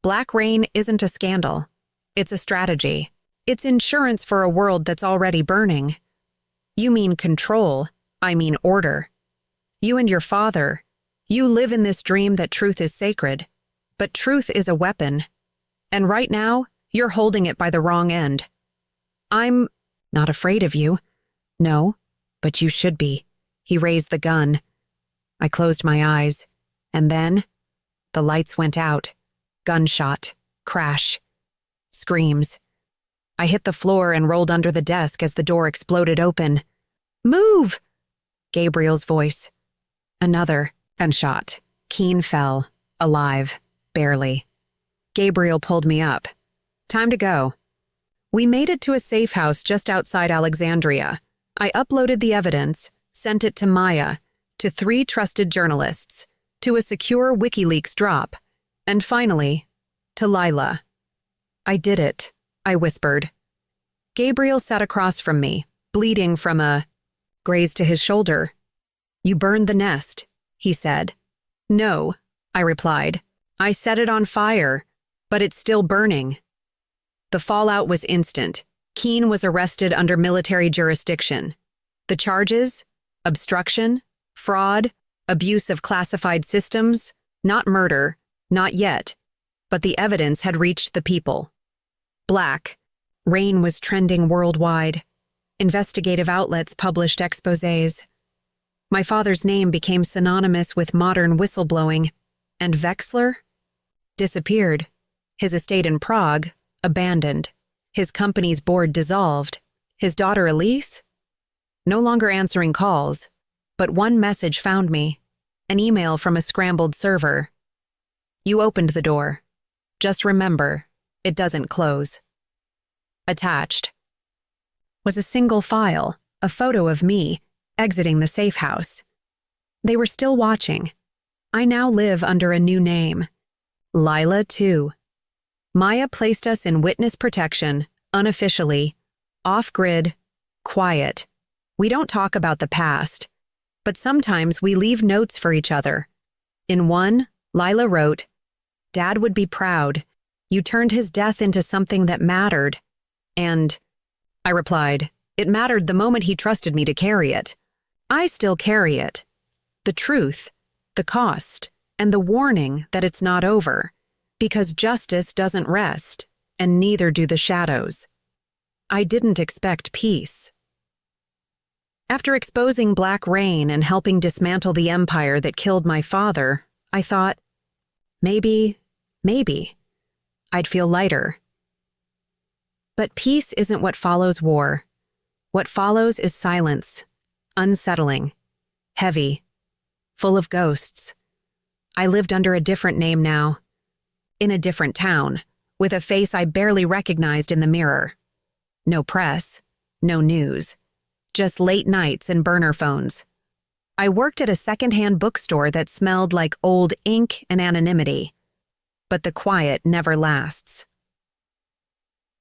Black Rain isn't a scandal. It's a strategy. It's insurance for a world that's already burning. You mean control. I mean order. You and your father, you live in this dream that truth is sacred. But truth is a weapon. And right now, you're holding it by the wrong end. I'm not afraid of you. No, but you should be." He raised the gun. I closed my eyes. And then, the lights went out. Gunshot. Crash. Screams. I hit the floor and rolled under the desk as the door exploded open. "Move!" Gabriel's voice. Another gunshot. Keene fell. Alive. Barely. Gabriel pulled me up. "Time to go." We made it to a safe house just outside Alexandria. I uploaded the evidence, sent it to Maya, to 3 trusted journalists, to a secure WikiLeaks drop, and finally, to Lila. I did it, I whispered. Gabriel sat across from me, bleeding from a graze to his shoulder. You burned the nest, he said. No, I replied. I set it on fire, but it's still burning. The fallout was instant. Keene was arrested under military jurisdiction. The charges? Obstruction, fraud, abuse of classified systems, not murder, not yet, but the evidence had reached the people. Black. Rain was trending worldwide. Investigative outlets published exposés. My father's name became synonymous with modern whistleblowing, and Wexler? Disappeared. His estate in Prague, abandoned. His company's board dissolved. His daughter Elise? No longer answering calls, but one message found me. An email from a scrambled server. You opened the door. Just remember, it doesn't close. Attached was a single file, a photo of me, exiting the safe house. They were still watching. I now live under a new name. Lila, too. Maya placed us in witness protection, unofficially, off-grid, quiet. We don't talk about the past, but sometimes we leave notes for each other. In one, Lila wrote, Dad would be proud. You turned his death into something that mattered. And I replied, it mattered the moment he trusted me to carry it. I still carry it. The truth, the cost, and the warning that it's not over, because justice doesn't rest, and neither do the shadows. I didn't expect peace. After exposing Black Rain and helping dismantle the empire that killed my father, I thought, maybe, I'd feel lighter. But peace isn't what follows war. What follows is silence, unsettling, heavy, full of ghosts. I lived under a different name now, in a different town, with a face I barely recognized in the mirror. No press, no news, just late nights and burner phones. I worked at a secondhand bookstore that smelled like old ink and anonymity. But the quiet never lasts.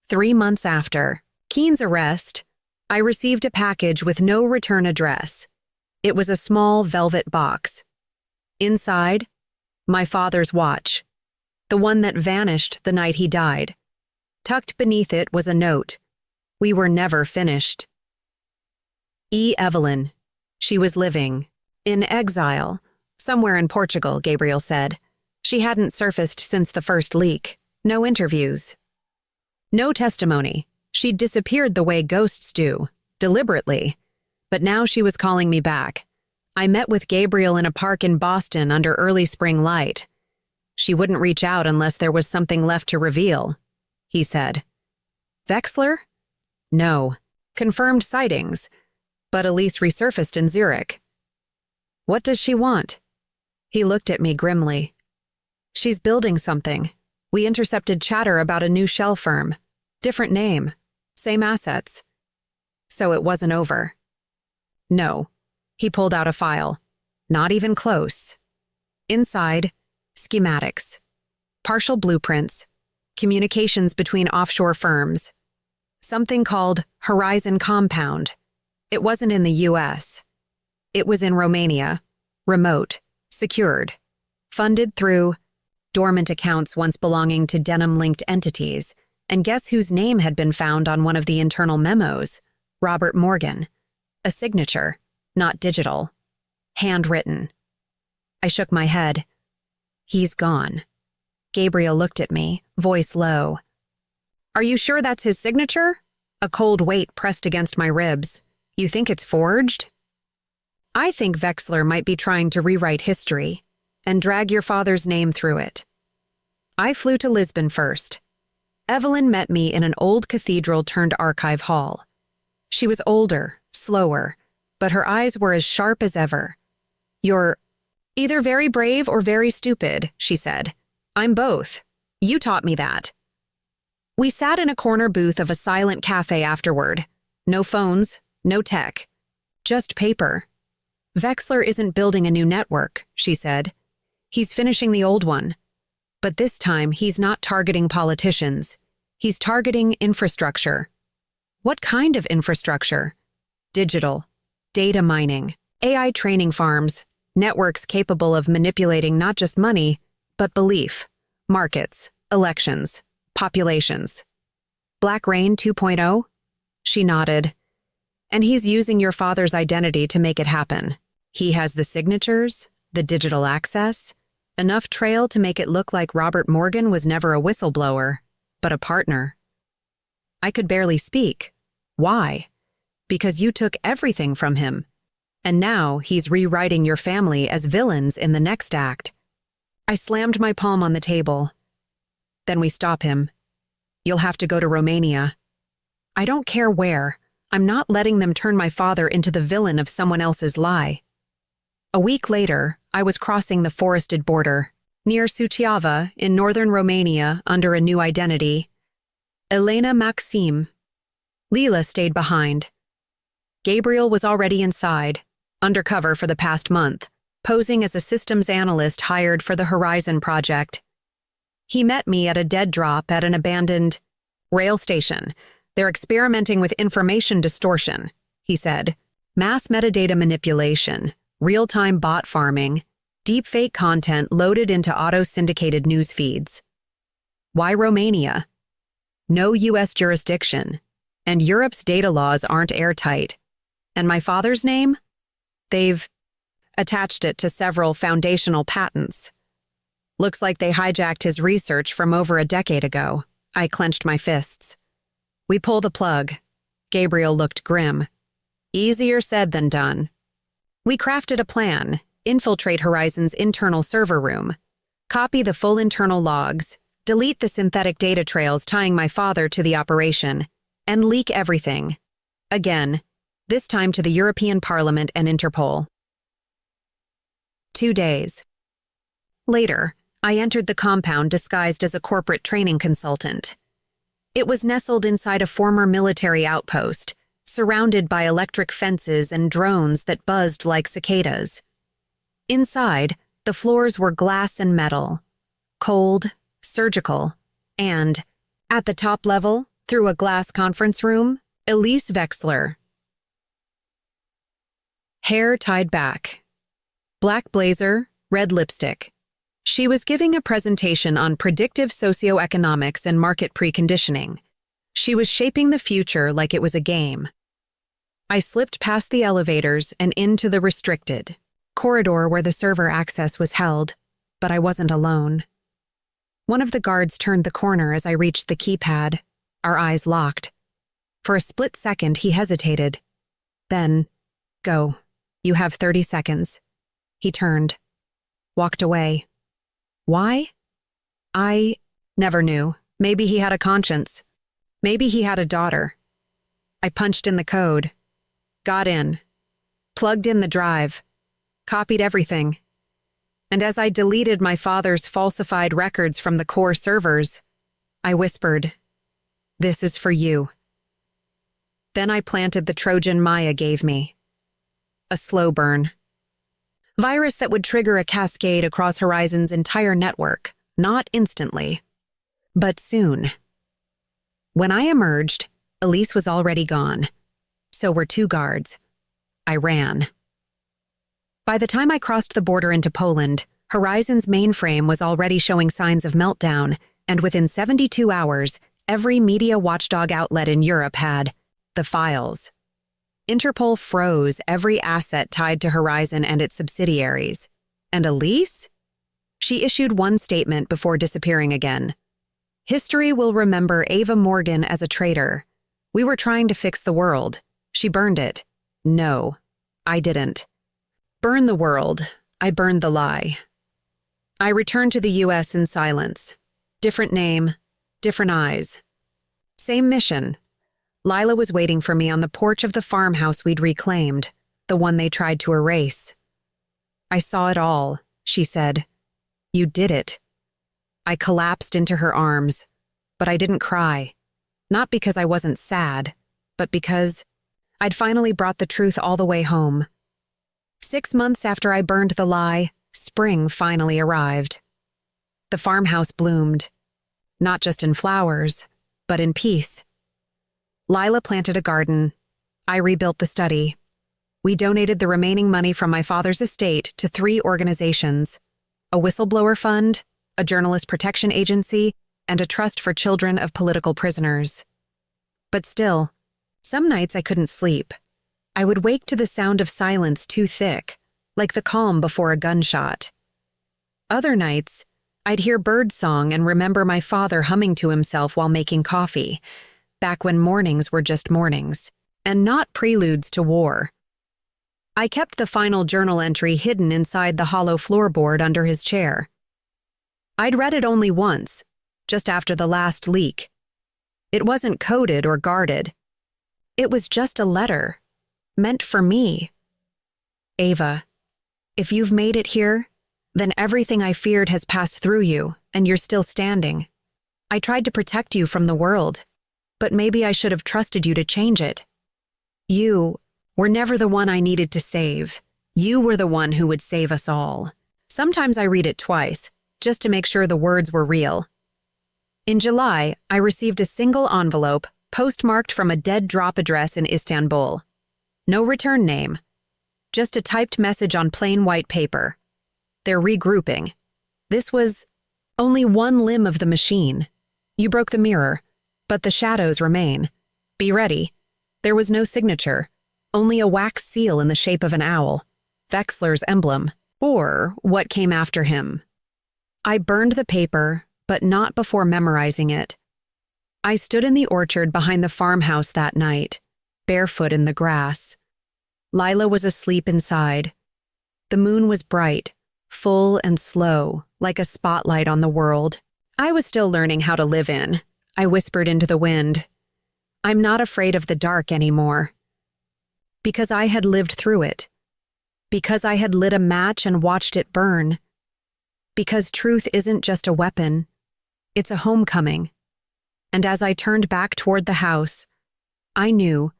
3 months after Keene's arrest, I received a package with no return address. It was a small velvet box. Inside, my father's watch, the one that vanished the night he died. Tucked beneath it was a note. We were never finished. E. Evelyn. She was living. In exile. Somewhere in Portugal, Gabriel said. She hadn't surfaced since the first leak. No interviews. No testimony. She'd disappeared the way ghosts do, deliberately. But now she was calling me back. I met with Gabriel in a park in Boston under early spring light. She wouldn't reach out unless there was something left to reveal, he said. Wexler? No. Confirmed sightings. But Elise resurfaced in Zurich. What does she want? He looked at me grimly. She's building something. We intercepted chatter about a new shell firm. Different name. Same assets. So it wasn't over. No. He pulled out a file. Not even close. Inside, schematics. Partial blueprints. Communications between offshore firms. Something called Horizon Compound. It wasn't in the U.S. It was in Romania. Remote. Secured. Funded through dormant accounts once belonging to denim-linked entities. And guess whose name had been found on one of the internal memos? Robert Morgan. A signature, not digital. Handwritten. I shook my head. He's gone. Gabriel looked at me, voice low. Are you sure that's his signature? A cold weight pressed against my ribs. You think it's forged? I think Wexler might be trying to rewrite history and drag your father's name through it. I flew to Lisbon first. Evelyn met me in an old cathedral-turned-archive hall. She was older, slower, but her eyes were as sharp as ever. You're either very brave or very stupid, she said. I'm both. You taught me that. We sat in a corner booth of a silent cafe afterward. No phones, no tech. Just paper, Vexler isn't building a new network, she said. He's finishing the old one. But this time, he's not targeting politicians. He's targeting infrastructure. What kind of infrastructure? Digital, data mining, AI training farms, networks capable of manipulating not just money, but belief, markets, elections, populations. Black Rain 2.0? She nodded. And he's using your father's identity to make it happen. He has the signatures, the digital access, enough trail to make it look like Robert Morgan was never a whistleblower, but a partner. I could barely speak. Why? Because you took everything from him. And now he's rewriting your family as villains in the next act. I slammed my palm on the table. Then we stop him. You'll have to go to Romania. I don't care where. I'm not letting them turn my father into the villain of someone else's lie. A week later, I was crossing the forested border, near Suceava in northern Romania under a new identity. Elena Maxim. Lila stayed behind. Gabriel was already inside, undercover for the past month, posing as a systems analyst hired for the Horizon project. He met me at a dead drop at an abandoned rail station. They're experimenting with information distortion, he said. Mass metadata manipulation, real-time bot farming, deepfake content loaded into auto-syndicated news feeds. Why Romania? No U.S. jurisdiction, and Europe's data laws aren't airtight. And my father's name? They've attached it to several foundational patents. Looks like they hijacked his research from over a decade ago. I clenched my fists. We pull the plug. Gabriel looked grim. Easier said than done. We crafted a plan, infiltrate Horizon's internal server room, copy the full internal logs, delete the synthetic data trails tying my father to the operation, and leak everything. Again, this time to the European Parliament and Interpol. 2 days. Later, I entered the compound disguised as a corporate training consultant. It was nestled inside a former military outpost, surrounded by electric fences and drones that buzzed like cicadas. Inside, the floors were glass and metal, cold, surgical, and, at the top level, through a glass conference room, Elise Vexler. Hair tied back. Black blazer, red lipstick. She was giving a presentation on predictive socioeconomics and market preconditioning. She was shaping the future like it was a game. I slipped past the elevators and into the restricted corridor where the server access was held, but I wasn't alone. One of the guards turned the corner as I reached the keypad. Our eyes locked. For a split second, he hesitated. Then, go. You have 30 seconds. He turned. Walked away. Why? I never knew. Maybe he had a conscience. Maybe he had a daughter. I punched in the code. Got in. Plugged in the drive. Copied everything. And as I deleted my father's falsified records from the core servers, I whispered, "This is for you." Then I planted the Trojan Maya gave me. A slow burn. Virus that would trigger a cascade across Horizon's entire network, not instantly, but soon. When I emerged, Elise was already gone. So were 2 guards. I ran. By the time I crossed the border into Poland, Horizon's mainframe was already showing signs of meltdown, and within 72 hours, every media watchdog outlet in Europe had the files. Interpol froze every asset tied to Horizon and its subsidiaries. And Elise? She issued one statement before disappearing again. History will remember Ava Morgan as a traitor. We were trying to fix the world. She burned it. No, I didn't. Burn the world. I burned the lie. I returned to the U.S. in silence. Different name, different eyes. Same mission. Lila was waiting for me on the porch of the farmhouse we'd reclaimed, the one they tried to erase. "I saw it all," she said. "You did it." I collapsed into her arms, but I didn't cry. Not because I wasn't sad, but because I'd finally brought the truth all the way home. 6 months after I burned the lie, spring finally arrived. The farmhouse bloomed, not just in flowers, but in peace. Lila planted a garden. I rebuilt the study. We donated the remaining money from my father's estate to 3 organizations: a whistleblower fund, a journalist protection agency, and a trust for children of political prisoners. But still, some nights I couldn't sleep. I would wake to the sound of silence too thick, like the calm before a gunshot. Other nights, I'd hear birdsong and remember my father humming to himself while making coffee, back when mornings were just mornings, and not preludes to war. I kept the final journal entry hidden inside the hollow floorboard under his chair. I'd read it only once, just after the last leak. It wasn't coded or guarded. It was just a letter, meant for me. Ava, if you've made it here, then everything I feared has passed through you, and you're still standing. I tried to protect you from the world, but maybe I should have trusted you to change it. You were never the one I needed to save. You were the one who would save us all. Sometimes I read it twice, just to make sure the words were real. In July, I received a single envelope postmarked from a dead drop address in Istanbul. No return name. Just a typed message on plain white paper. They're regrouping. This was only one limb of the machine. You broke the mirror, but the shadows remain. Be ready. There was no signature, only a wax seal in the shape of an owl, Wexler's emblem, or what came after him. I burned the paper, but not before memorizing it. I stood in the orchard behind the farmhouse that night, barefoot in the grass. Lila was asleep inside. The moon was bright, full and slow, like a spotlight on the world. I was still learning how to live in. I whispered into the wind, "I'm not afraid of the dark anymore." Because I had lived through it. Because I had lit a match and watched it burn. Because truth isn't just a weapon, it's a homecoming. And as I turned back toward the house, I knew,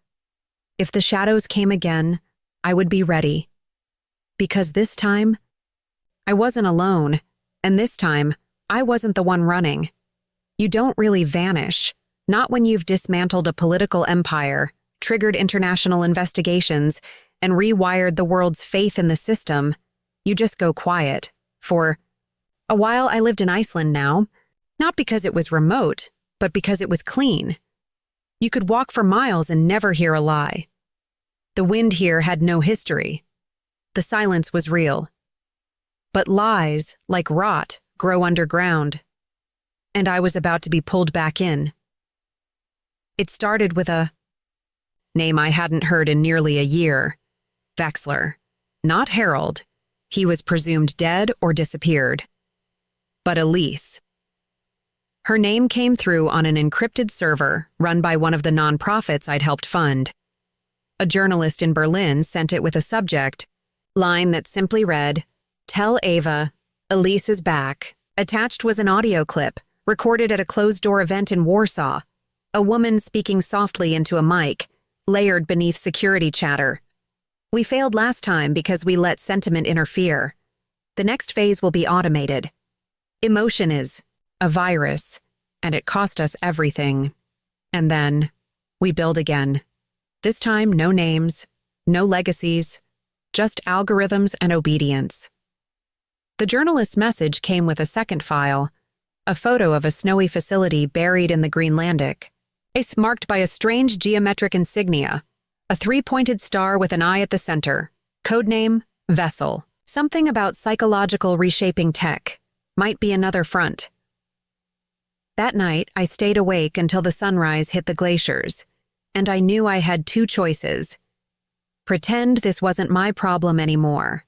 if the shadows came again, I would be ready. Because this time, I wasn't alone, and this time, I wasn't the one running. You don't really vanish, not when you've dismantled a political empire, triggered international investigations, and rewired the world's faith in the system. You just go quiet. For a while, I lived in Iceland now, not because it was remote, but because it was clean. You could walk for miles and never hear a lie. The wind here had no history. The silence was real. But lies, like rot, grow underground. And I was about to be pulled back in. It started with a name I hadn't heard in nearly a year. Wexler. Not Harold. He was presumed dead or disappeared. But Elise. Her name came through on an encrypted server run by one of the nonprofits I'd helped fund. A journalist in Berlin sent it with a subject line that simply read, "Tell Ava, Elise is back." Attached was an audio clip, recorded at a closed-door event in Warsaw. A woman speaking softly into a mic, layered beneath security chatter. "We failed last time because we let sentiment interfere. The next phase will be automated. Emotion is a virus, and it cost us everything. And then, we build again. This time, no names, no legacies, just algorithms and obedience." The journalist's message came with a second file, a photo of a snowy facility buried in the Greenlandic. It's marked by a strange geometric insignia, a 3-pointed star with an eye at the center, codename Vessel. Something about psychological reshaping tech, might be another front. That night, I stayed awake until the sunrise hit the glaciers, and I knew I had 2 choices. Pretend this wasn't my problem anymore.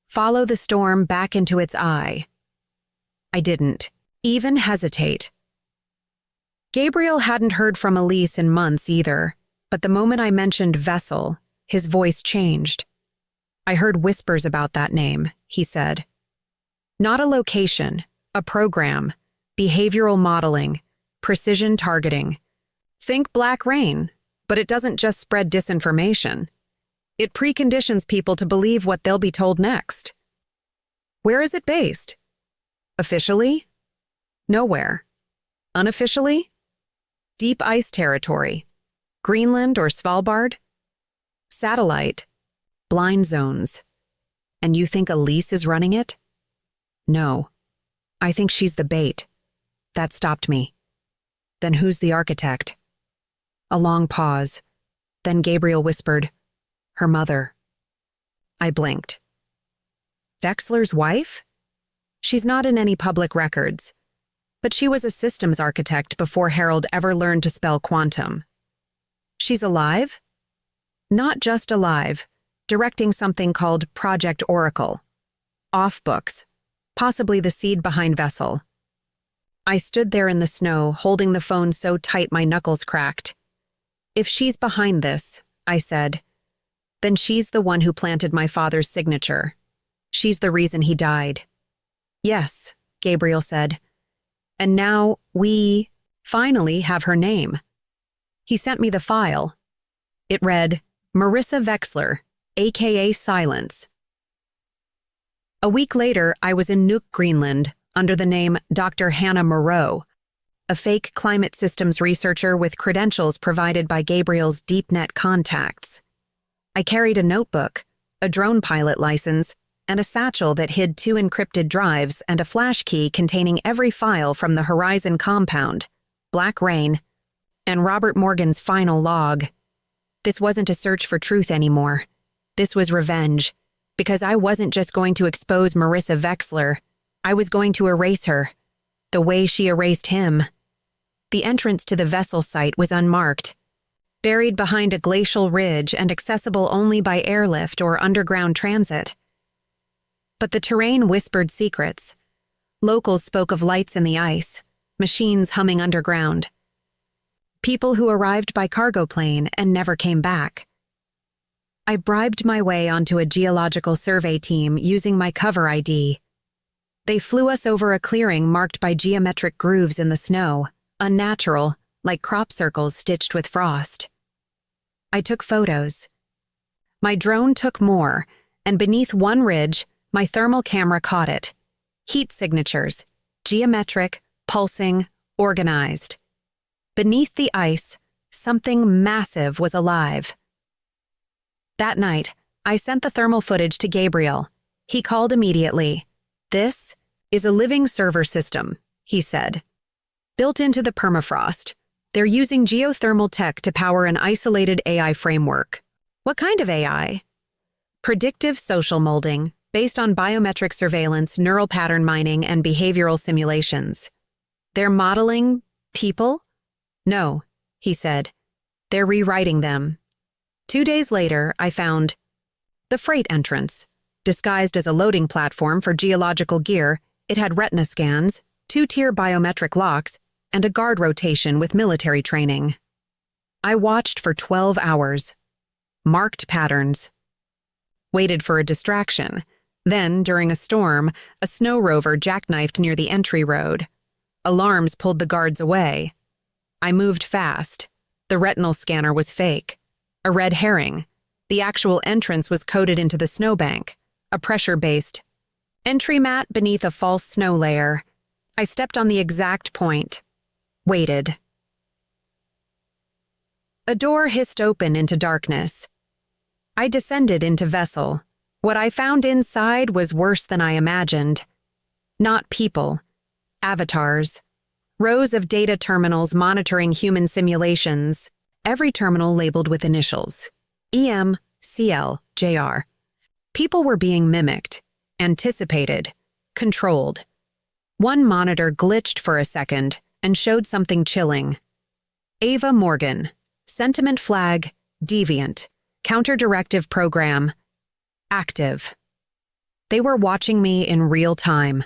Follow the storm back into its eye. I didn't even hesitate. Gabriel hadn't heard from Elise in months either, but the moment I mentioned Vessel, his voice changed. "I heard whispers about that name," he said. "Not a location, a program, behavioral modeling, precision targeting. Think Black Rain, but it doesn't just spread disinformation. It preconditions people to believe what they'll be told next. Where is it based? Officially? Nowhere. Unofficially? Deep ice territory. Greenland or Svalbard? Satellite. Blind zones. And you think Elise is running it? No. I think she's the bait. That stopped me. Then who's the architect? A long pause. Then Gabriel whispered, her mother. I blinked. Vexler's wife? She's not in any public records, but she was a systems architect before Harold ever learned to spell quantum. She's alive? Not just alive, directing something called Project Oracle. Off books, possibly the seed behind Vessel. I stood there in the snow, holding the phone so tight my knuckles cracked. If she's behind this, I said, then she's the one who planted my father's signature. She's the reason he died. Yes, Gabriel said. And now we finally have her name. He sent me the file. It read, Marissa Vexler, a.k.a. Silence. A week later, I was in Nuuk, Greenland, under the name Dr. Hannah Moreau, a fake climate systems researcher with credentials provided by Gabriel's DeepNet contacts. I carried a notebook, a drone pilot license, and a satchel that hid 2 encrypted drives and a flash key containing every file from the Horizon compound, Black Rain, and Robert Morgan's final log. This wasn't a search for truth anymore. This was revenge, because I wasn't just going to expose Marissa Vexler. I was going to erase her, the way she erased him. The entrance to the vessel site was unmarked, buried behind a glacial ridge and accessible only by airlift or underground transit. But the terrain whispered secrets. Locals spoke of lights in the ice, machines humming underground. People who arrived by cargo plane and never came back. I bribed my way onto a geological survey team using my cover ID. They flew us over a clearing marked by geometric grooves in the snow, unnatural, like crop circles stitched with frost. I took photos. My drone took more, and beneath one ridge, my thermal camera caught it. Heat signatures, geometric, pulsing, organized. Beneath the ice, something massive was alive. That night, I sent the thermal footage to Gabriel. He called immediately. This is a living server system, he said. Built into the permafrost, they're using geothermal tech to power an isolated AI framework. What kind of AI? Predictive social molding, based on biometric surveillance, neural pattern mining, and behavioral simulations. They're modeling people? No, he said. They're rewriting them. 2 days later, I found the freight entrance. Disguised as a loading platform for geological gear, it had retina scans, 2-tier biometric locks, and a guard rotation with military training. I watched for 12 hours. Marked patterns. Waited for a distraction. Then, during a storm, a snow rover jackknifed near the entry road. Alarms pulled the guards away. I moved fast. The retinal scanner was fake. A red herring. The actual entrance was coded into the snowbank. A pressure-based entry mat beneath a false snow layer. I stepped on the exact point. Waited. A door hissed open into darkness. I descended into Vessel. What I found inside was worse than I imagined. Not people. Avatars. Rows of data terminals monitoring human simulations. Every terminal labeled with initials. EM, CL, JR. People were being mimicked, anticipated, controlled. One monitor glitched for a second and showed something chilling. Ava Morgan. Sentiment flag, deviant. Counter-directive program, active. They were watching me in real time.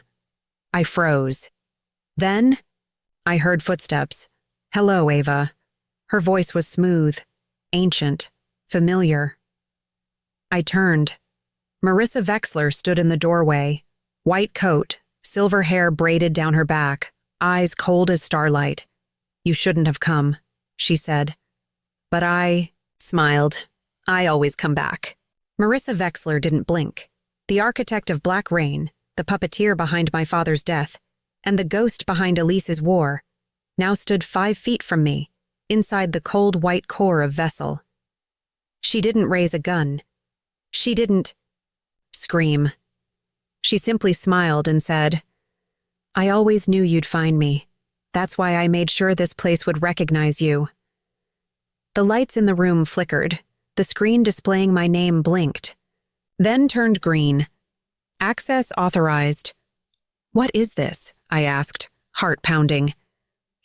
I froze. Then, I heard footsteps. Hello, Ava. Her voice was smooth, ancient, familiar. I turned. Marissa Vexler stood in the doorway. White coat, silver hair braided down her back, eyes cold as starlight. You shouldn't have come, she said. But I smiled. I always come back. Marissa Vexler didn't blink. The architect of Black Rain, the puppeteer behind my father's death, and the ghost behind Elise's war, now stood 5 feet from me, inside the cold white core of Vessel. She didn't raise a gun. She didn't scream. She simply smiled and said, "I always knew you'd find me. That's why I made sure this place would recognize you." The lights in the room flickered. The screen displaying my name blinked, then turned green. Access authorized. "What is this?" I asked, heart pounding.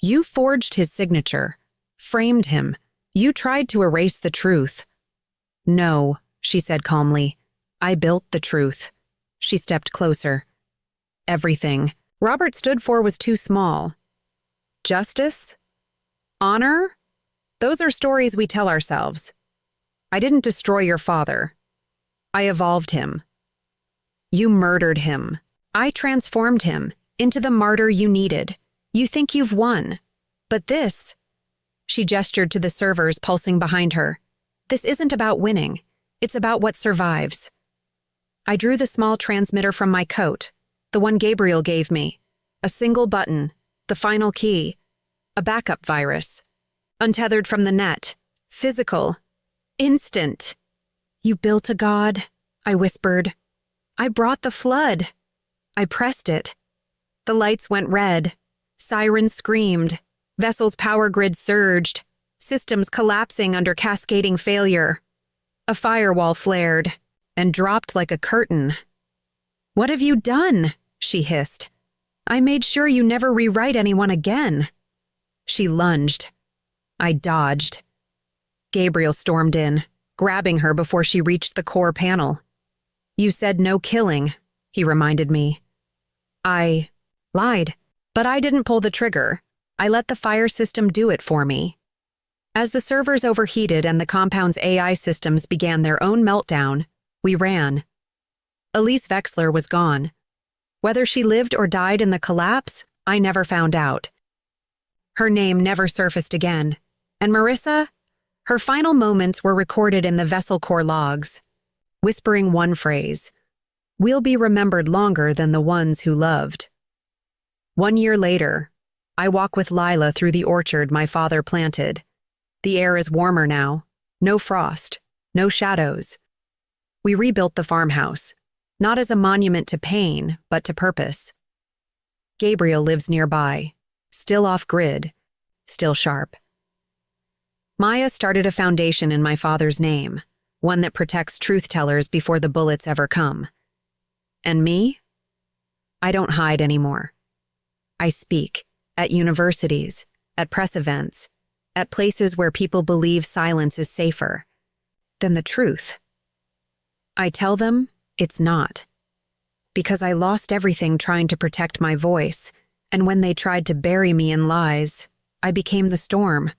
"You forged his signature, framed him. You tried to erase the truth." "No," she said calmly. "I built the truth." She stepped closer. Everything Robert stood for was too small. Justice? Honor? Those are stories we tell ourselves. I didn't destroy your father. I evolved him. You murdered him. I transformed him into the martyr you needed. You think you've won. But this... She gestured to the servers pulsing behind her. This isn't about winning. It's about what survives. I drew the small transmitter from my coat, the one Gabriel gave me. A single button, the final key. A backup virus. Untethered from the net. Physical. Instant. "You built a god," I whispered. "I brought the flood." I pressed it. The lights went red. Sirens screamed. Vessel's power grid surged. Systems collapsing under cascading failure. A firewall flared and dropped like a curtain. "What have you done?" she hissed. "I made sure you never rewrite anyone again." She lunged. I dodged. Gabriel stormed in, grabbing her before she reached the core panel. "You said no killing," he reminded me. I lied, but I didn't pull the trigger. I let the fire system do it for me. As the servers overheated and the compound's AI systems began their own meltdown, we ran. Elise Vexler was gone. Whether she lived or died in the collapse, I never found out. Her name never surfaced again, and Marissa, her final moments were recorded in the Vessel Core logs, whispering one phrase: "We'll be remembered longer than the ones who loved." 1 year later, I walk with Lila through the orchard my father planted. The air is warmer now. No frost. No shadows. We rebuilt the farmhouse, not as a monument to pain, but to purpose. Gabriel lives nearby, still off-grid, still sharp. Maya started a foundation in my father's name, one that protects truth-tellers before the bullets ever come. And me? I don't hide anymore. I speak, at universities, at press events, at places where people believe silence is safer than the truth. I tell them it's not. Because I lost everything trying to protect my voice, and when they tried to bury me in lies, I became the storm.